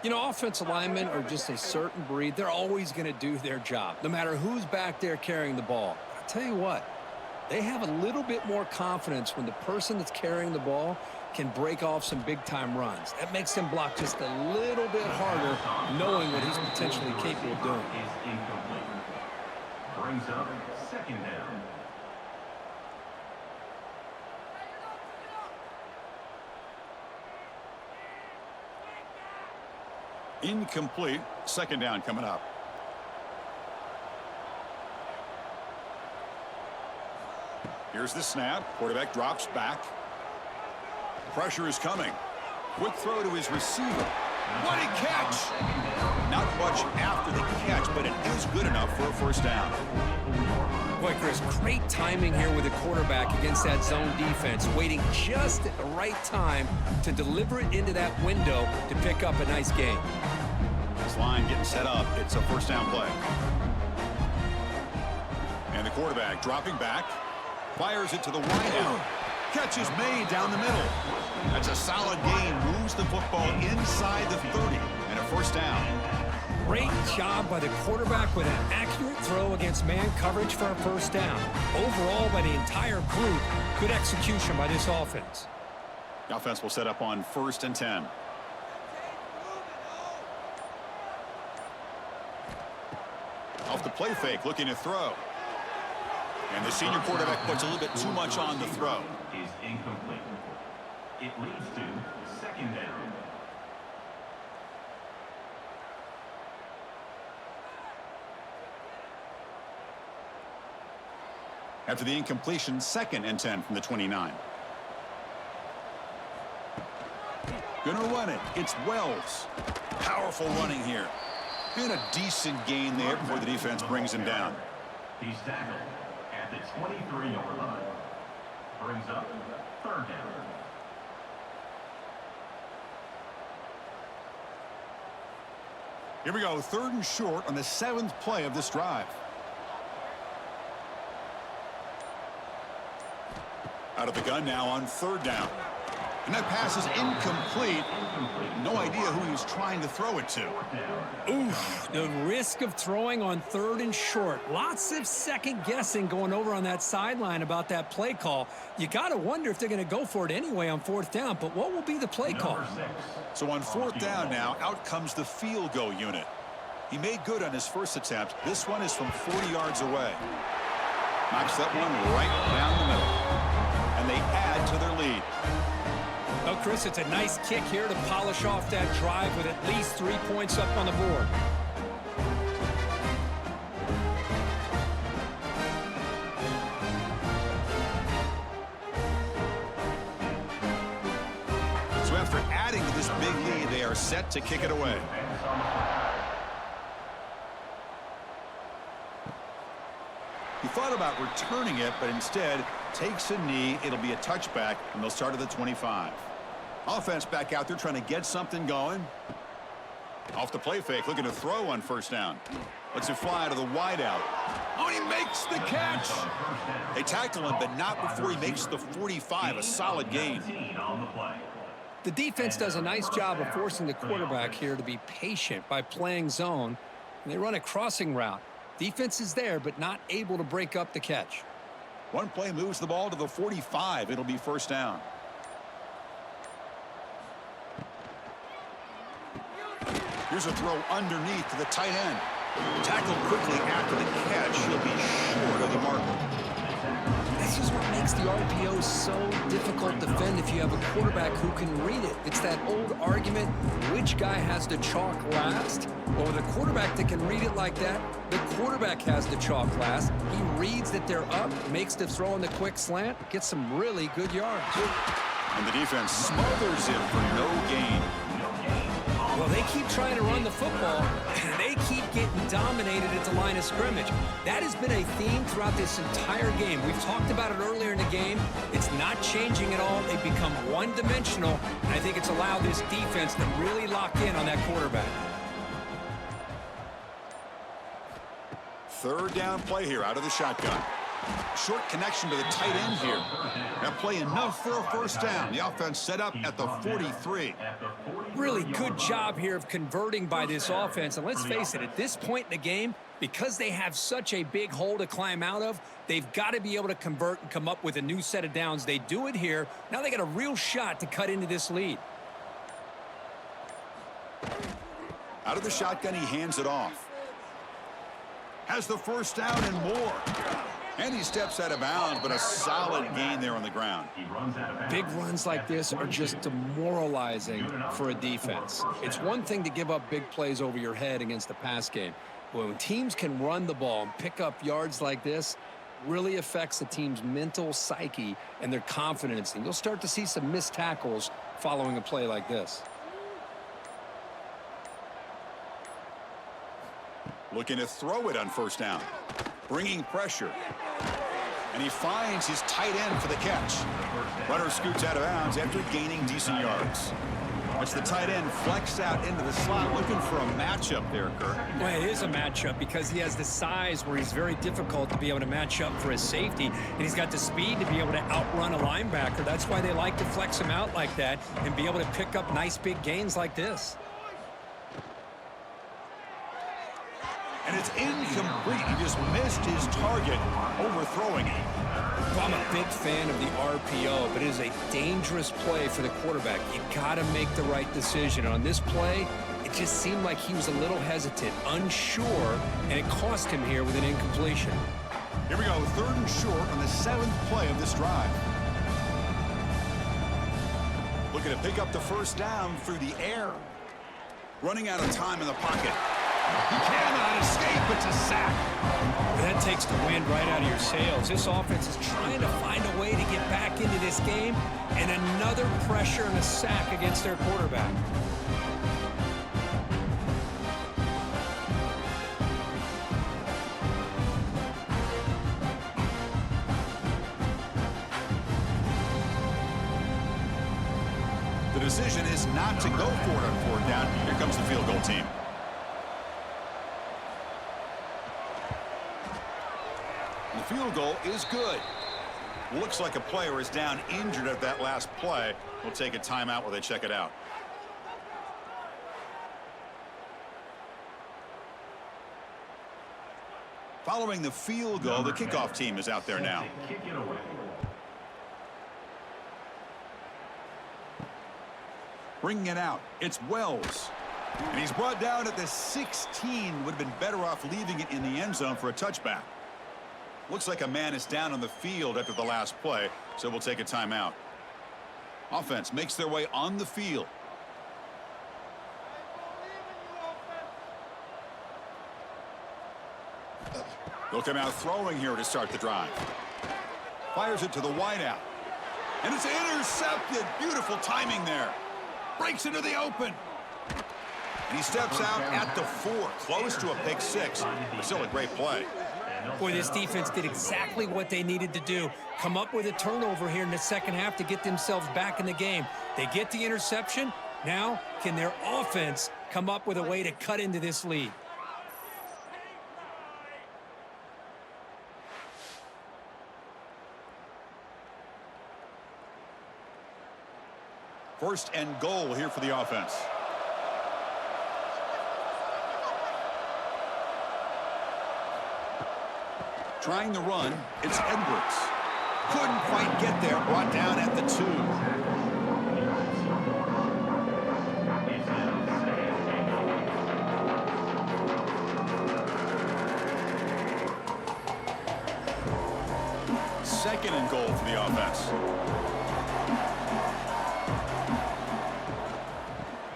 You know, offensive linemen are just a certain breed. They're always going to do their job, no matter who's back there carrying the ball. I'll tell you what, they have a little bit more confidence when the person that's carrying the ball can break off some big-time runs. That makes them block just a little bit harder, knowing what he's potentially capable of doing. Brings up second down. Incomplete. Second down coming up. Here's the snap. Quarterback drops back. Pressure is coming. Quick throw to his receiver. What a catch! Not much after the catch, but it is good enough for a first down. Boy, Chris, great timing here with the quarterback against that zone defense, waiting just at the right time to deliver it into that window to pick up a nice gain. This line getting set up. It's a first down play. And the quarterback dropping back. Fires it to the wideout. Catch is made down the middle. That's a solid gain. Moves the football inside the 30. And a first down. Great job by the quarterback with an accurate throw against man coverage for a first down. Overall, by the entire group, good execution by this offense. The offense will set up on 1st and 10. Off the play fake, looking to throw. And the senior quarterback puts a little bit too much on the throw. Is incomplete. It leads to second down. After the incompletion, 2nd and 10 from the 29. Gonna run it. It's Wells. Powerful running here. And a decent gain there before the defense brings him down. He's tackled at the 23-yard line. Brings up third down. Here we go. 3rd and short on the 7th play of this drive. Out of the gun now on 3rd down. And that pass is incomplete. No idea who he was trying to throw it to. Oof, the risk of throwing on 3rd and short. Lots of second guessing going over on that sideline about that play call. You got to wonder if they're going to go for it anyway on 4th down, but what will be the play call? So on 4th down now, out comes the field goal unit. He made good on his first attempt. This one is from 40 yards away. Knocks that one right down the middle. And they add to their lead. Well, Chris, it's a nice kick here to polish off that drive with at least 3 points up on the board. So after adding to this big lead, they are set to kick it away. He thought about returning it, but instead takes a knee. It'll be a touchback, and they'll start at the 25. Offense back out there trying to get something going. Off the play fake, looking to throw on 1st down. Lets it fly to the wideout. Oh, he makes the catch. They tackle him, but not before he makes the 45. A solid gain. The defense does a nice job of forcing the quarterback here to be patient by playing zone. And they run a crossing route. Defense is there, but not able to break up the catch. One play moves the ball to the 45. It'll be 1st down. Here's a throw underneath to the tight end. Tackled quickly after the catch. He'll be short of the marker. This is what makes the RPO so difficult to defend if you have a quarterback who can read it. It's that old argument, which guy has the chalk last? Well, with a quarterback that can read it like that, the quarterback has the chalk last. He reads that they're up, makes the throw in the quick slant, gets some really good yards. And the defense smothers him for no gain. Well, they keep trying to run the football, and they keep getting dominated at the line of scrimmage. That has been a theme throughout this entire game. We've talked about it earlier in the game. It's not changing at all. They've become one-dimensional, and I think it's allowed this defense to really lock in on that quarterback. Third down play here out of the shotgun. Short connection to the tight end here. That play enough for a first down. The offense set up at the 43. Really good job here of converting by this offense. And let's face it, at this point in the game, because they have such a big hole to climb out of, they've got to be able to convert and come up with a new set of downs. They do it here. Now they got a real shot to cut into this lead. Out of the shotgun, he hands it off. Has the first down and more. And he steps out of bounds, but a solid gain there on the ground. Big runs like this are just demoralizing for a defense. It's one thing to give up big plays over your head against the pass game. But when teams can run the ball and pick up yards like this, really affects the team's mental psyche and their confidence. And you'll start to see some missed tackles following a play like this. Looking to throw it on first down. Bringing pressure. And he finds his tight end for the catch. Runner scoots out of bounds after gaining decent yards. Watch the tight end flex out into the slot, looking for a matchup there, Kirk. Well, it is a matchup because he has the size where he's very difficult to be able to match up for his safety, and he's got the speed to be able to outrun a linebacker. That's why they like to flex him out like that and be able to pick up nice big gains like this. And it's incomplete. He just missed his target, overthrowing it. Well, I'm a big fan of the RPO, but it is a dangerous play for the quarterback. You got to make the right decision. On this play, it just seemed like he was a little hesitant, unsure, and it cost him here with an incompletion. Here we go, third and short on the 7th play of this drive. Looking to pick up the first down through the air. Running out of time in the pocket. He cannot escape. It's a sack. That takes the wind right out of your sails. This offense is trying to find a way to get back into this game, and another pressure and a sack against their quarterback. The decision is not to go for it on fourth down. Here comes the field goal team. The field goal is good. Looks like a player is down injured at that last play. We'll take a timeout while they check it out. Following the field goal, the kickoff team is out there now. Bringing it out, it's Wells. And he's brought down at the 16. Would have been better off leaving it in the end zone for a touchback. Looks like a man is down on the field after the last play, so we'll take a timeout. Offense makes their way on the field. They'll come out throwing here to start the drive. Fires it to the wideout. And it's intercepted. Beautiful timing there. Breaks into the open. And he steps out at the 4, close to a pick 6, but still a great play. Boy, this defense did exactly what they needed to do. Come up with a turnover here in the second half to get themselves back in the game. They get the interception. Now, can their offense come up with a way to cut into this lead? First and goal here for the offense. Trying to run, it's Edwards. Couldn't quite get there, brought down at the 2. the offense.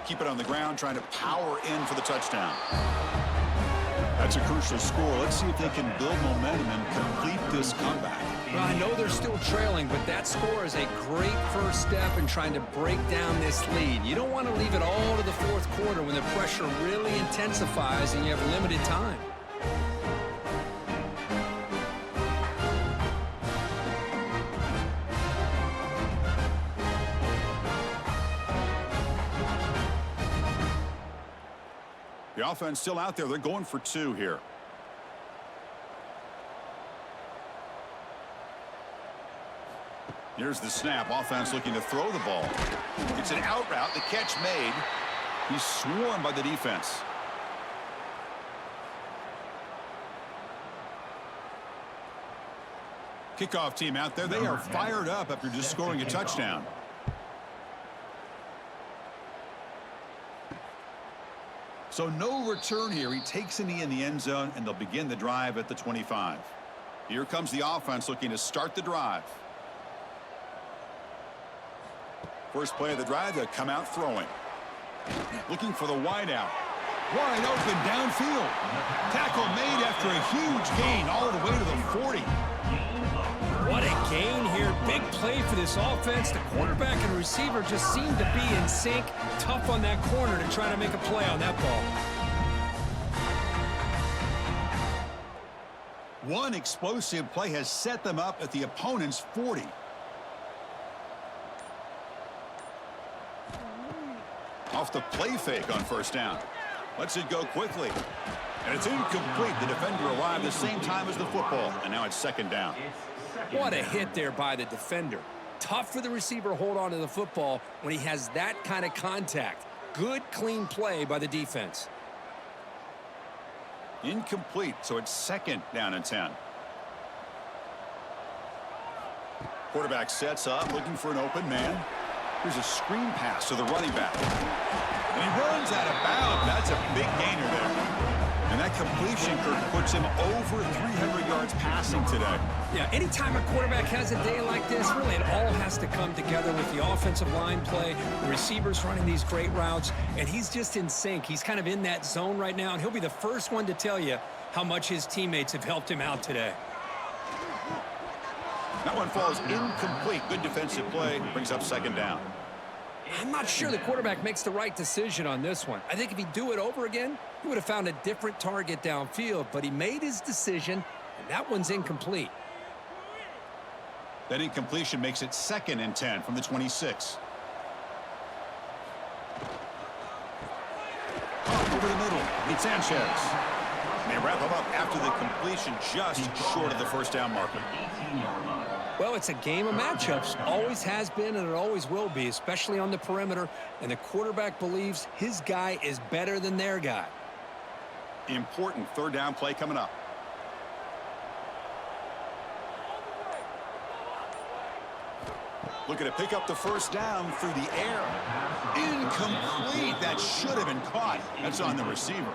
Keep it on the ground, trying to power in for the touchdown. That's a crucial score. Let's see if they can build momentum and complete this comeback. Well, I know they're still trailing, but that score is a great first step in trying to break down this lead. You don't want to leave it all to the fourth quarter when the pressure really intensifies and you have limited time. The offense still out there. They're going for 2 here. Here's the snap. Offense looking to throw the ball. It's an out route. The catch made. He's swarmed by the defense. Kickoff team out there. They are fired up after just scoring a touchdown. So no return here. He takes a knee in the end zone, and they'll begin the drive at the 25. Here comes the offense looking to start the drive. First play of the drive, they'll come out throwing. Looking for the wideout. Wide open downfield. Tackle made after a huge gain all the way to the 40. What a gain here. Big play for this offense. The quarterback and receiver just seem to be in sync. Tough on that corner to try to make a play on that ball. One explosive play has set them up at the opponent's 40. Off the play fake on first down. Lets it go quickly. And it's incomplete. The defender arrived the same time as the football. And now it's second down. What a hit there by the defender. Tough for the receiver to hold on to the football when he has that kind of contact. Good, clean play by the defense. Incomplete, so it's second down and 10. Quarterback sets up, looking for an open man. Here's a screen pass to the running back. And he runs out of bounds. That's a big gainer there. And that completion, Kirk, puts him over 300 yards passing today. Yeah, anytime a quarterback has a day like this, really it all has to come together with the offensive line play, the receivers running these great routes, and he's just in sync. He's kind of in that zone right now, and he'll be the first one to tell you how much his teammates have helped him out today. That one falls incomplete. Good defensive play. Brings up second down. I'm not sure the quarterback makes the right decision on this one. I think if he'd do it over again, he would have found a different target downfield, but he made his decision, and that one's incomplete. That incompletion makes it second and 10 from the 26. Over the middle, it's Sanchez. They wrap him up after the completion just short of the first down marker. Well, it's a game of matchups. Always has been and it always will be, especially on the perimeter. And the quarterback believes his guy is better than their guy. Important third down play coming up. Looking to pick up the first down through the air. Incomplete. That should have been caught. That's on the receiver.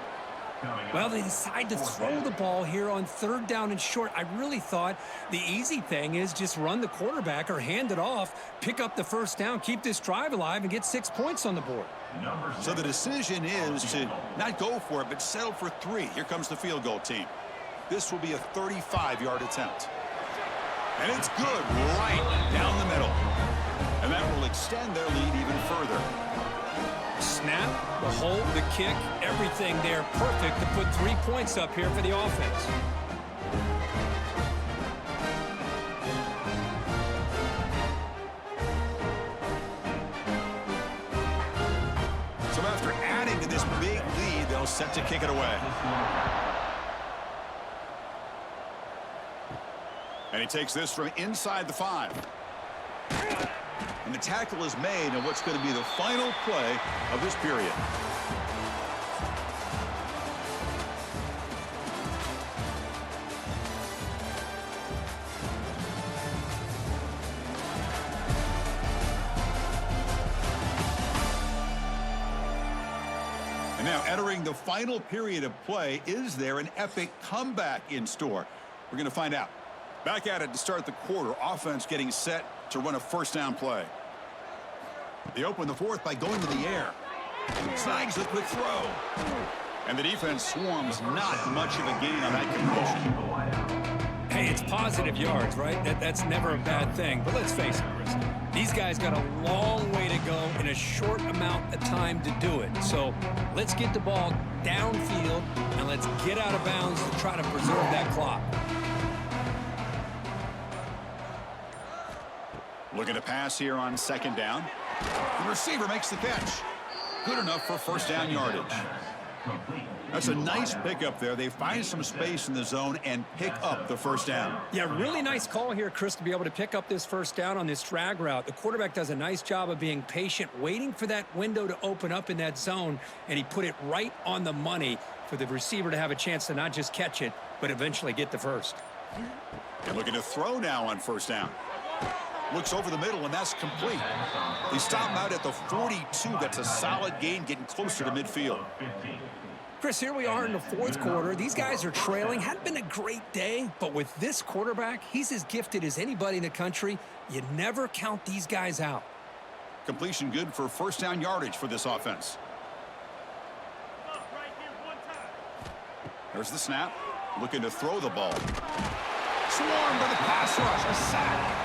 Well, they decide to throw the ball here on third down and short. I really thought the easy thing is just run the quarterback or hand it off, pick up the first down, keep this drive alive, and get 6 points on the board. So the decision is to not go for it, but settle for 3. Here comes the field goal team. This will be a 35-yard attempt. And it's good right down the middle. And that will extend their lead even further. Snap, the hold, the kick, everything there perfect to put 3 points up here for the offense. So after adding to this big lead, they'll set to kick it away. And he takes this from inside the 5. And the tackle is made on what's going to be the final play of this period. And now entering the final period of play, is there an epic comeback in store? We're going to find out Back at it to start the quarter. Offense getting set to run a first down play. They open the fourth by going to the air. Snags the quick throw. And the defense swarms. Not much of a gain on that completion. Hey, it's positive yards, right? That's never a bad thing. But let's face it, Chris. These guys got a long way to go in a short amount of time to do it. So let's get the ball downfield and let's get out of bounds to try to preserve that clock. Looking to pass here on second down. The receiver makes the catch. Good enough for first down yardage. That's a nice pickup there. They find some space in the zone and pick up the first down. Yeah, really nice call here, Chris, to be able to pick up this first down on this drag route. The quarterback does a nice job of being patient, waiting for that window to open up in that zone, and he put it right on the money for the receiver to have a chance to not just catch it, but eventually get the first. And looking to throw now on first down. Looks over the middle, and that's complete. They stop him out at the 42. That's a solid gain, getting closer to midfield. Chris, here we are in the fourth quarter. These guys are trailing. Hadn't been a great day, but with this quarterback, he's as gifted as anybody in the country. You never count these guys out. Completion good for first down yardage for this offense. There's the snap. Looking to throw the ball. Swarmed by the pass rush. A sack.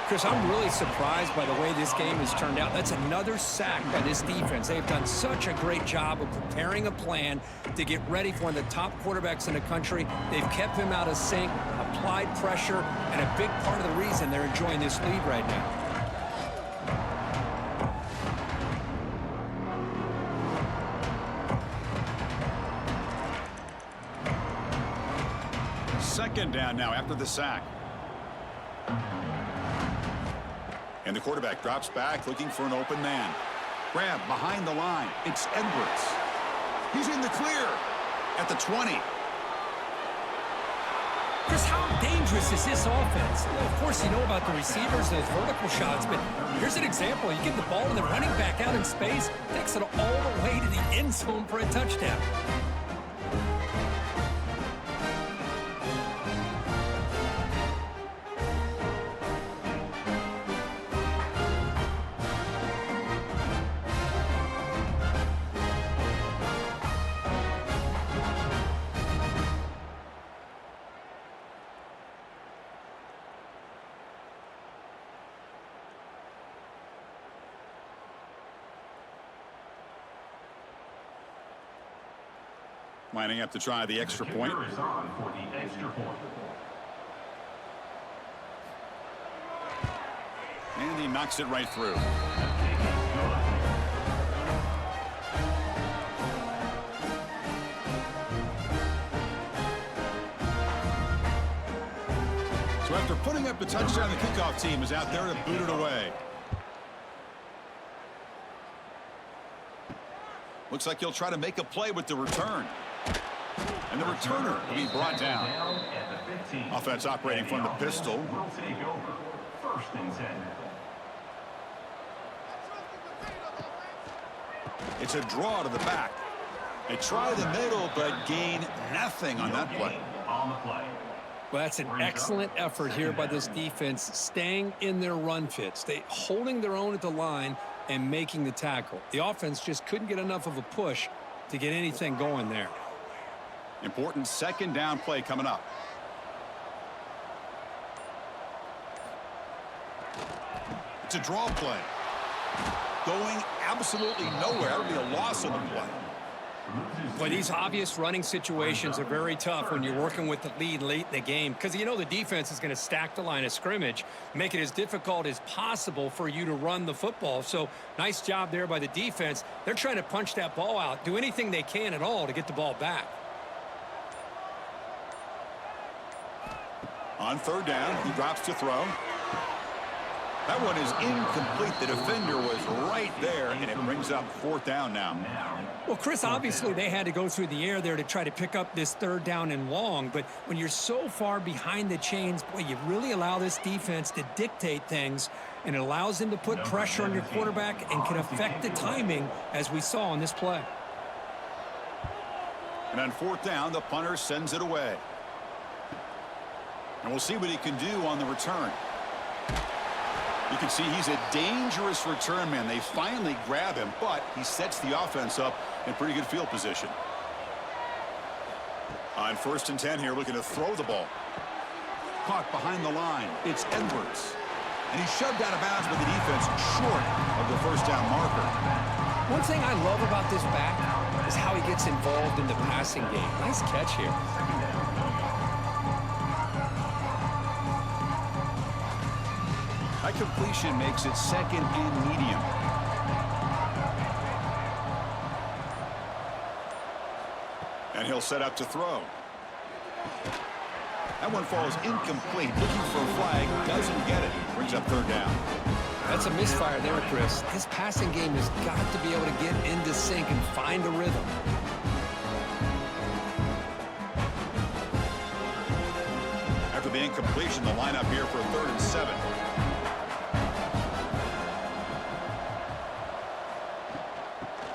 Chris, I'm really surprised by the way this game has turned out. That's another sack by this defense. They've done such a great job of preparing a plan to get ready for one of the top quarterbacks in the country. They've kept him out of sync, applied pressure, and a big part of the reason they're enjoying this lead right now. Second down now after the sack. And the quarterback drops back looking for an open man. Grab behind the line. It's Edwards. He's in the clear at the 20. Chris, how dangerous is this offense? Well, of course, you know about the receivers and his vertical shots, but here's an example. You give the ball and the running back out in space, takes it all the way to the end zone for a touchdown. Lining up to try the extra point. And he knocks it right through. So after putting up the touchdown, the kickoff team is out there to boot it away. Looks like he'll try to make a play with the return. And the returner will be brought down. Offense operating from the pistol. It's a draw to the back. They try the middle, but gain nothing on that play. Well, that's an excellent effort here by this defense, staying in their run fits. They holding their own at the line and making the tackle. The offense just couldn't get enough of a push to get anything going there. Important second down play coming up. It's a draw play. Going absolutely nowhere. That would be a loss of the play. Boy, these obvious running situations are very tough when you're working with the lead late in the game because you know the defense is going to stack the line of scrimmage, make it as difficult as possible for you to run the football. So nice job there by the defense. They're trying to punch that ball out, do anything they can at all to get the ball back. On third down, he drops to throw. That one is incomplete. The defender was right there, and it brings up fourth down now. Well, Chris, obviously they had to go through the air there to try to pick up this third down and long, but when you're so far behind the chains, boy, you really allow this defense to dictate things, and it allows them to put pressure on your quarterback and can affect the timing, as we saw on this play. And on fourth down, the punter sends it away. And we'll see what he can do on the return. You can see he's a dangerous return man. They finally grab him, but he sets the offense up in pretty good field position. On 1st and 10 here, looking to throw the ball. Caught behind the line. It's Edwards. And he's shoved out of bounds with the defense short of the first down marker. One thing I love about this back is how he gets involved in the passing game. Nice catch here. That completion makes it 2nd and medium. And he'll set up to throw. That one falls incomplete. Looking for a flag. Doesn't get it. Brings up 3rd down. That's a misfire there, Chris. His passing game has got to be able to get into sync and find a rhythm. After the incompletion, the lineup here for 3rd and 7.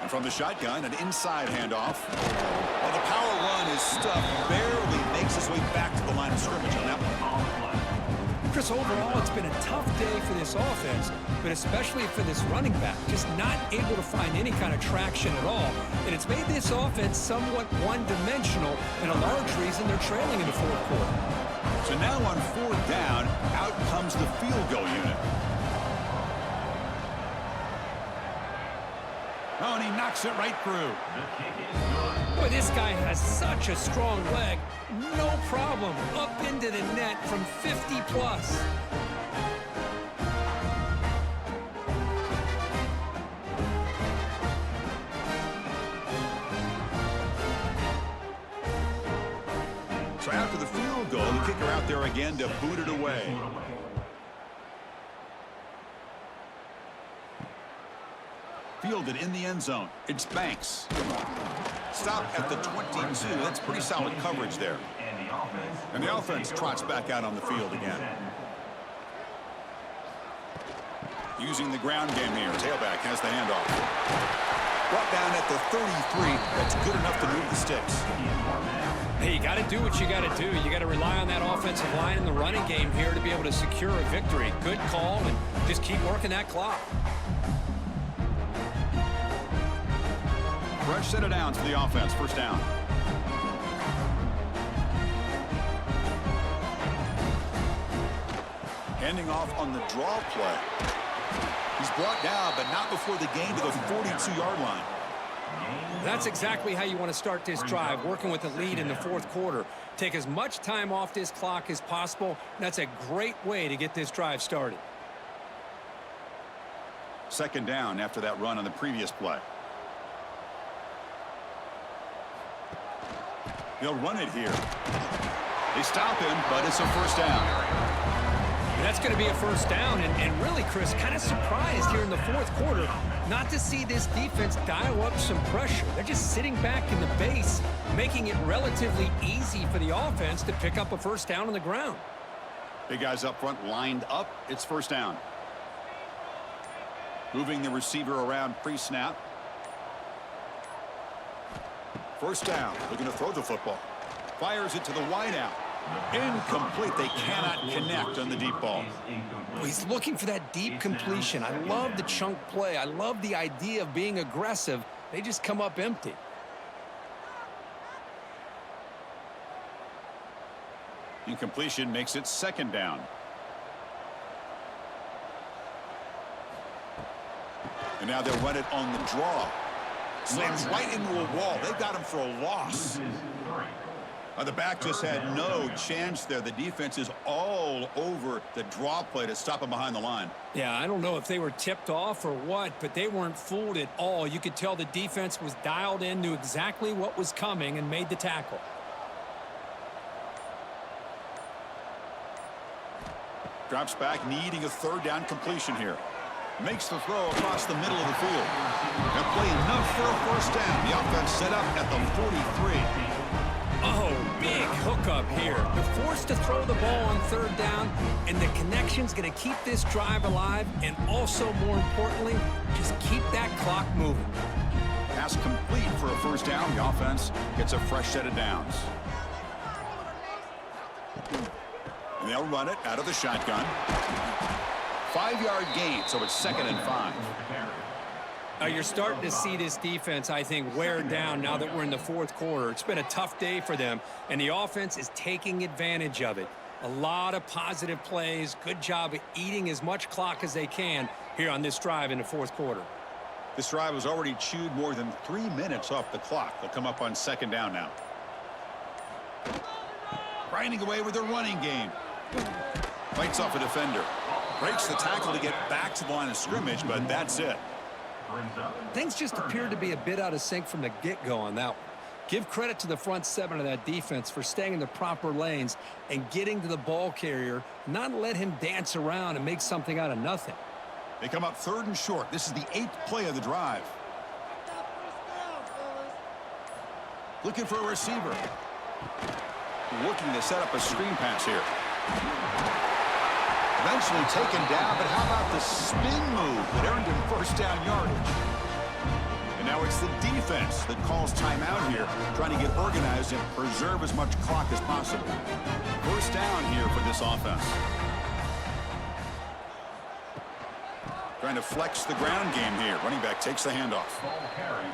And from the shotgun, an inside handoff. Well, the power run is stuffed. Barely makes his way back to the line of scrimmage on that one. Chris, overall, it's been a tough day for this offense, but especially for this running back, just not able to find any kind of traction at all. And it's made this offense somewhat one-dimensional, and a large reason they're trailing in the 4th quarter. So now on 4th down, out comes the field goal unit. Oh, and he knocks it right through. Boy, this guy has such a strong leg. No problem. Up into the net from 50 plus. So after the field goal, the kicker out there again to boot it away. Fielded in the end zone. It's Banks. Stop at the 22. That's pretty solid coverage there. And the offense trots back out on the field again. Using the ground game here. Tailback has the handoff. Brought down at the 33. That's good enough to move the sticks. Hey, you got to do what you got to do. You got to rely on that offensive line in the running game here to be able to secure a victory. Good call, and just keep working that clock. Fresh set of downs for the offense. 1st down. Handing off on the draw play. He's brought down, but not before the gain to the 42-yard line. That's exactly how you want to start this drive, working with the lead in the 4th quarter. Take as much time off this clock as possible. That's a great way to get this drive started. 2nd down after that run on the previous play. They'll run it here. They stop him, but it's a 1st down. That's going to be a 1st down, and really, Chris, kind of surprised here in the 4th quarter not to see this defense dial up some pressure. They're just sitting back in the base, making it relatively easy for the offense to pick up a 1st down on the ground. Big guys up front lined up. It's 1st down. Moving the receiver around pre-snap. 1st down. Looking to throw the football. Fires it to the wideout. Incomplete. They cannot connect on the deep ball. He's looking for that deep completion. I love the chunk play. I love the idea of being aggressive. They just come up empty. Incompletion makes it 2nd down. And now they'll run it on the draw. Slams right into a wall. They've got him for a loss. The back just had no chance there. The defense is all over the draw play to stop him behind the line. Yeah, I don't know if they were tipped off or what, but they weren't fooled at all. You could tell the defense was dialed in, knew exactly what was coming, and made the tackle. Drops back, needing a 3rd down completion here. Makes the throw across the middle of the field. They'll play enough for a 1st down. The offense set up at the 43. Oh, big hookup here. They're forced to throw the ball on 3rd down, and the connection's going to keep this drive alive, and also, more importantly, just keep that clock moving. Pass complete for a 1st down. The offense gets a fresh set of downs. And they'll run it out of the shotgun. 5-yard gain, so it's 2nd and 5. You're starting to see this defense, I think, wear down now that we're in the 4th quarter. It's been a tough day for them, and the offense is taking advantage of it. A lot of positive plays. Good job of eating as much clock as they can here on this drive in the 4th quarter. This drive has already chewed more than 3 minutes off the clock. They'll come up on 2nd down now. Grinding away with their running game. Fights off a defender. Breaks the tackle to get back to the line of scrimmage, but that's it. Things just appeared to be a bit out of sync from the get-go on that one. Give credit to the front 7 of that defense for staying in the proper lanes and getting to the ball carrier, not let him dance around and make something out of nothing. They come up 3rd and short. This is the 8th play of the drive. Looking for a receiver. Looking to set up a screen pass here. Eventually taken down, but how about the spin move that earned him 1st down yardage? And now it's the defense that calls timeout here, trying to get organized and preserve as much clock as possible. 1st down here for this offense. Trying to flex the ground game here. Running back takes the handoff.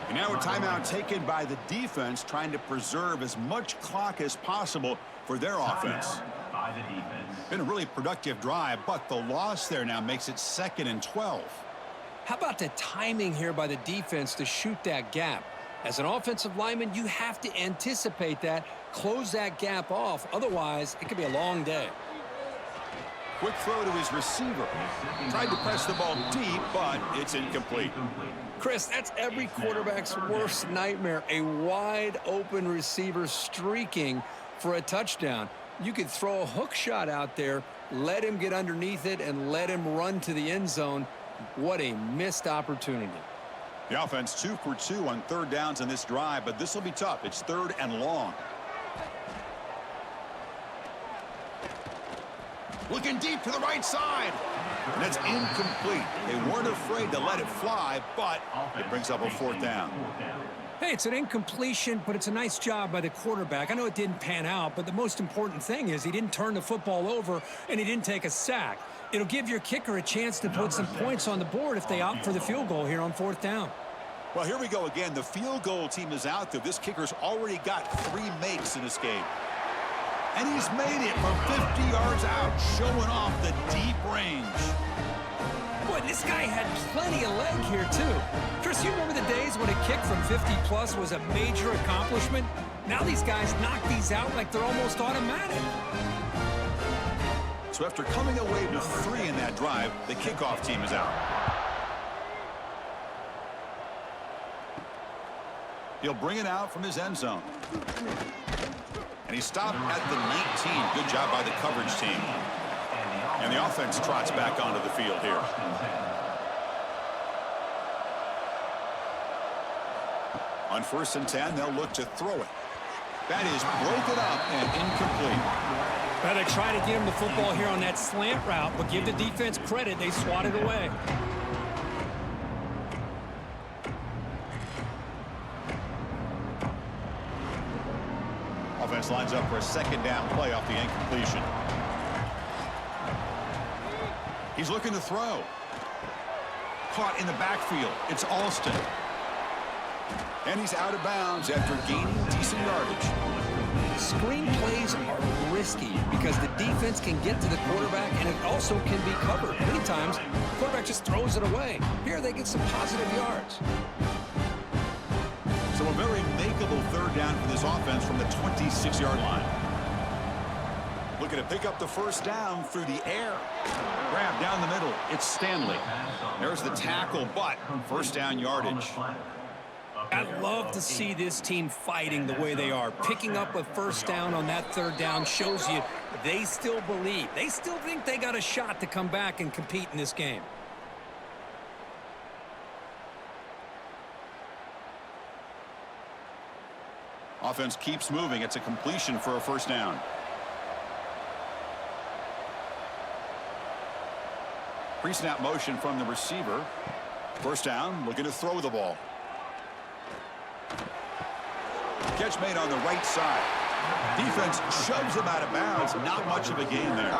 And now a timeout taken by the defense, trying to preserve as much clock as possible for their offense. Been a really productive drive, but the loss there now makes it 2nd and 12. How about the timing here by the defense to shoot that gap? As an offensive lineman, you have to anticipate that, close that gap off. Otherwise, it could be a long day. Quick throw to his receiver. Tried to press the ball deep, but it's incomplete. Chris, that's every quarterback's worst nightmare, a wide open receiver streaking for a touchdown. You could throw a hook shot out there, let him get underneath it, and let him run to the end zone. What a missed opportunity. The offense 2 for 2 on 3rd downs in this drive, but this will be tough. It's 3rd and long. Looking deep to the right side. And it's incomplete. They weren't afraid to let it fly, but it brings up a 4th down. Hey, it's an incompletion, but it's a nice job by the quarterback. I know it didn't pan out, but the most important thing is he didn't turn the football over and he didn't take a sack. It'll give your kicker a chance to put some points on the board if they opt for the field goal here on 4th down. Well, here we go again. The field goal team is out there. This kicker's already got 3 makes in this game. And he's made it from 50 yards out, showing off the deep range. Boy, this guy had plenty of leg here, too. Chris, you remember the days when a kick from 50-plus was a major accomplishment? Now these guys knock these out like they're almost automatic. So after coming away with 3 in that drive, the kickoff team is out. He'll bring it out from his end zone. And he stopped at the 19. Good job by the coverage team. And the offense trots back onto the field here. On 1st and 10, they'll look to throw it. That is broken up and incomplete. Well, they try to get him the football here on that slant route, but give the defense credit. They swatted away. Offense lines up for a 2nd down play off the incompletion. He's looking to throw. Caught in the backfield. It's Alston. And he's out of bounds after gaining decent yardage. Screen plays are risky because the defense can get to the quarterback and it also can be covered. Many times, the quarterback just throws it away. Here they get some positive yards. So a very makeable 3rd down for this offense from the 26-yard line. Looking to pick up the 1st down through the air. Grab down the middle. It's Stanley. There's the tackle, but 1st down yardage. I love to see this team fighting the way they are. Picking up a 1st down on that 3rd down shows you they still believe. They still think they got a shot to come back and compete in this game. Offense keeps moving. It's a completion for a 1st down. Pre-snap motion from the receiver. 1st down, looking to throw the ball. Catch made on the right side. Defense shoves him out of bounds. Not much of a gain there.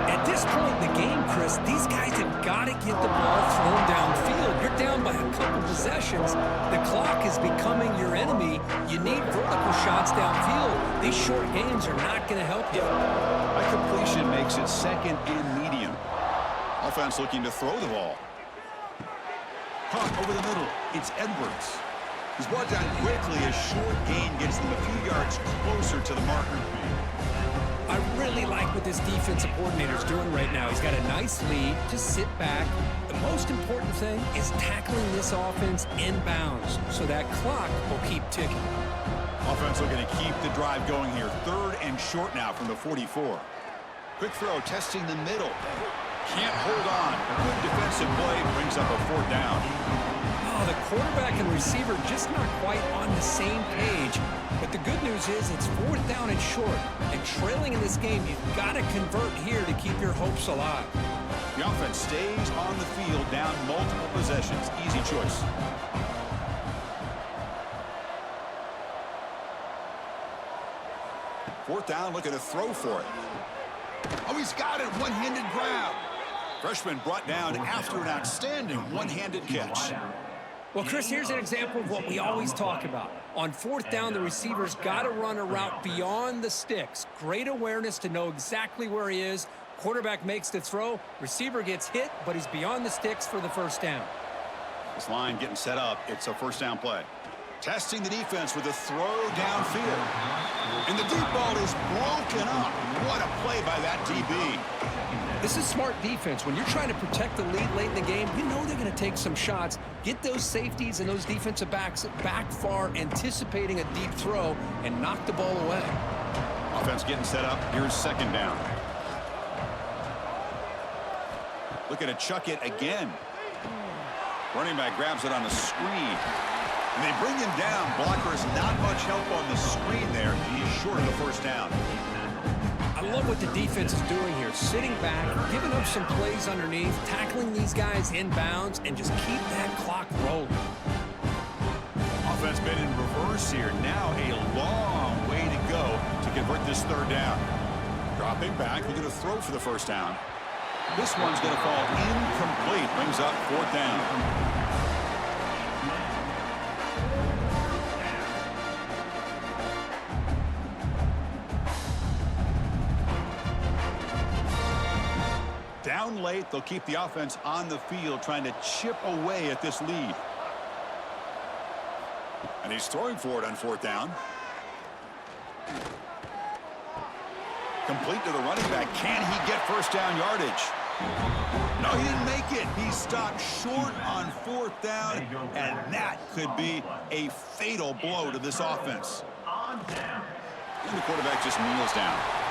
At this point in the game, Chris, these guys have got to get the ball thrown downfield. You're down by a couple possessions. The clock is becoming your enemy. You need vertical shots downfield. These short games are not going to help you. A completion makes it second and medium. Offense looking to throw the ball. Caught over the middle. It's Edwards. He's brought down quickly. A short gain gets them a few yards closer to the marker. I really like what this defensive coordinator is doing right now. He's got a nice lead. Just sit back. The most important thing is tackling this offense in bounds so that clock will keep ticking. Offense looking to keep the drive going here. Third and short now from the 44. Quick throw, testing the middle. Can't hold on. Good defensive play brings up a fourth down. Oh, the quarterback and receiver just not quite on the same page. But the good news is it's fourth down and short. And trailing in this game, you've got to convert here to keep your hopes alive. The offense stays on the field, down multiple possessions. Easy choice. Fourth down, looking to throw for it. Oh, he's got it. One-handed grab. Freshman brought down after an outstanding one-handed catch. Well, Chris, here's an example of what we always talk about. On fourth down, the receiver's got to run a route beyond the sticks. Great awareness to know exactly where he is. Quarterback makes the throw. Receiver gets hit, but he's beyond the sticks for the first down. This line getting set up. It's a first down play. Testing the defense with a throw downfield. And the deep ball is broken up. What a play by that DB. This is smart defense. When you're trying to protect the lead late in the game, you know they're going to take some shots. Get those safeties and those defensive backs back far, anticipating a deep throw, and knock the ball away. Offense getting set up. Here's second down. Looking to chuck it again. Running back grabs it on the screen. And they bring him down. Blockers not much help on the screen there. He's short of the first down. I love what the defense is doing here. Sitting back, giving up some plays underneath, tackling these guys in bounds, and just keep that clock rolling. Offense been in reverse here. Now a long way to go to convert this third down. Dropping back, looking to throw for the first down. This one's going to fall incomplete. Brings up fourth down. Down late, they'll keep the offense on the field, trying to chip away at this lead. And he's throwing for it on fourth down. Complete to the running back. Can he get first down yardage? No, he didn't make it. He stopped short on fourth down, and that could be a fatal blow to this offense. And the quarterback just kneels down.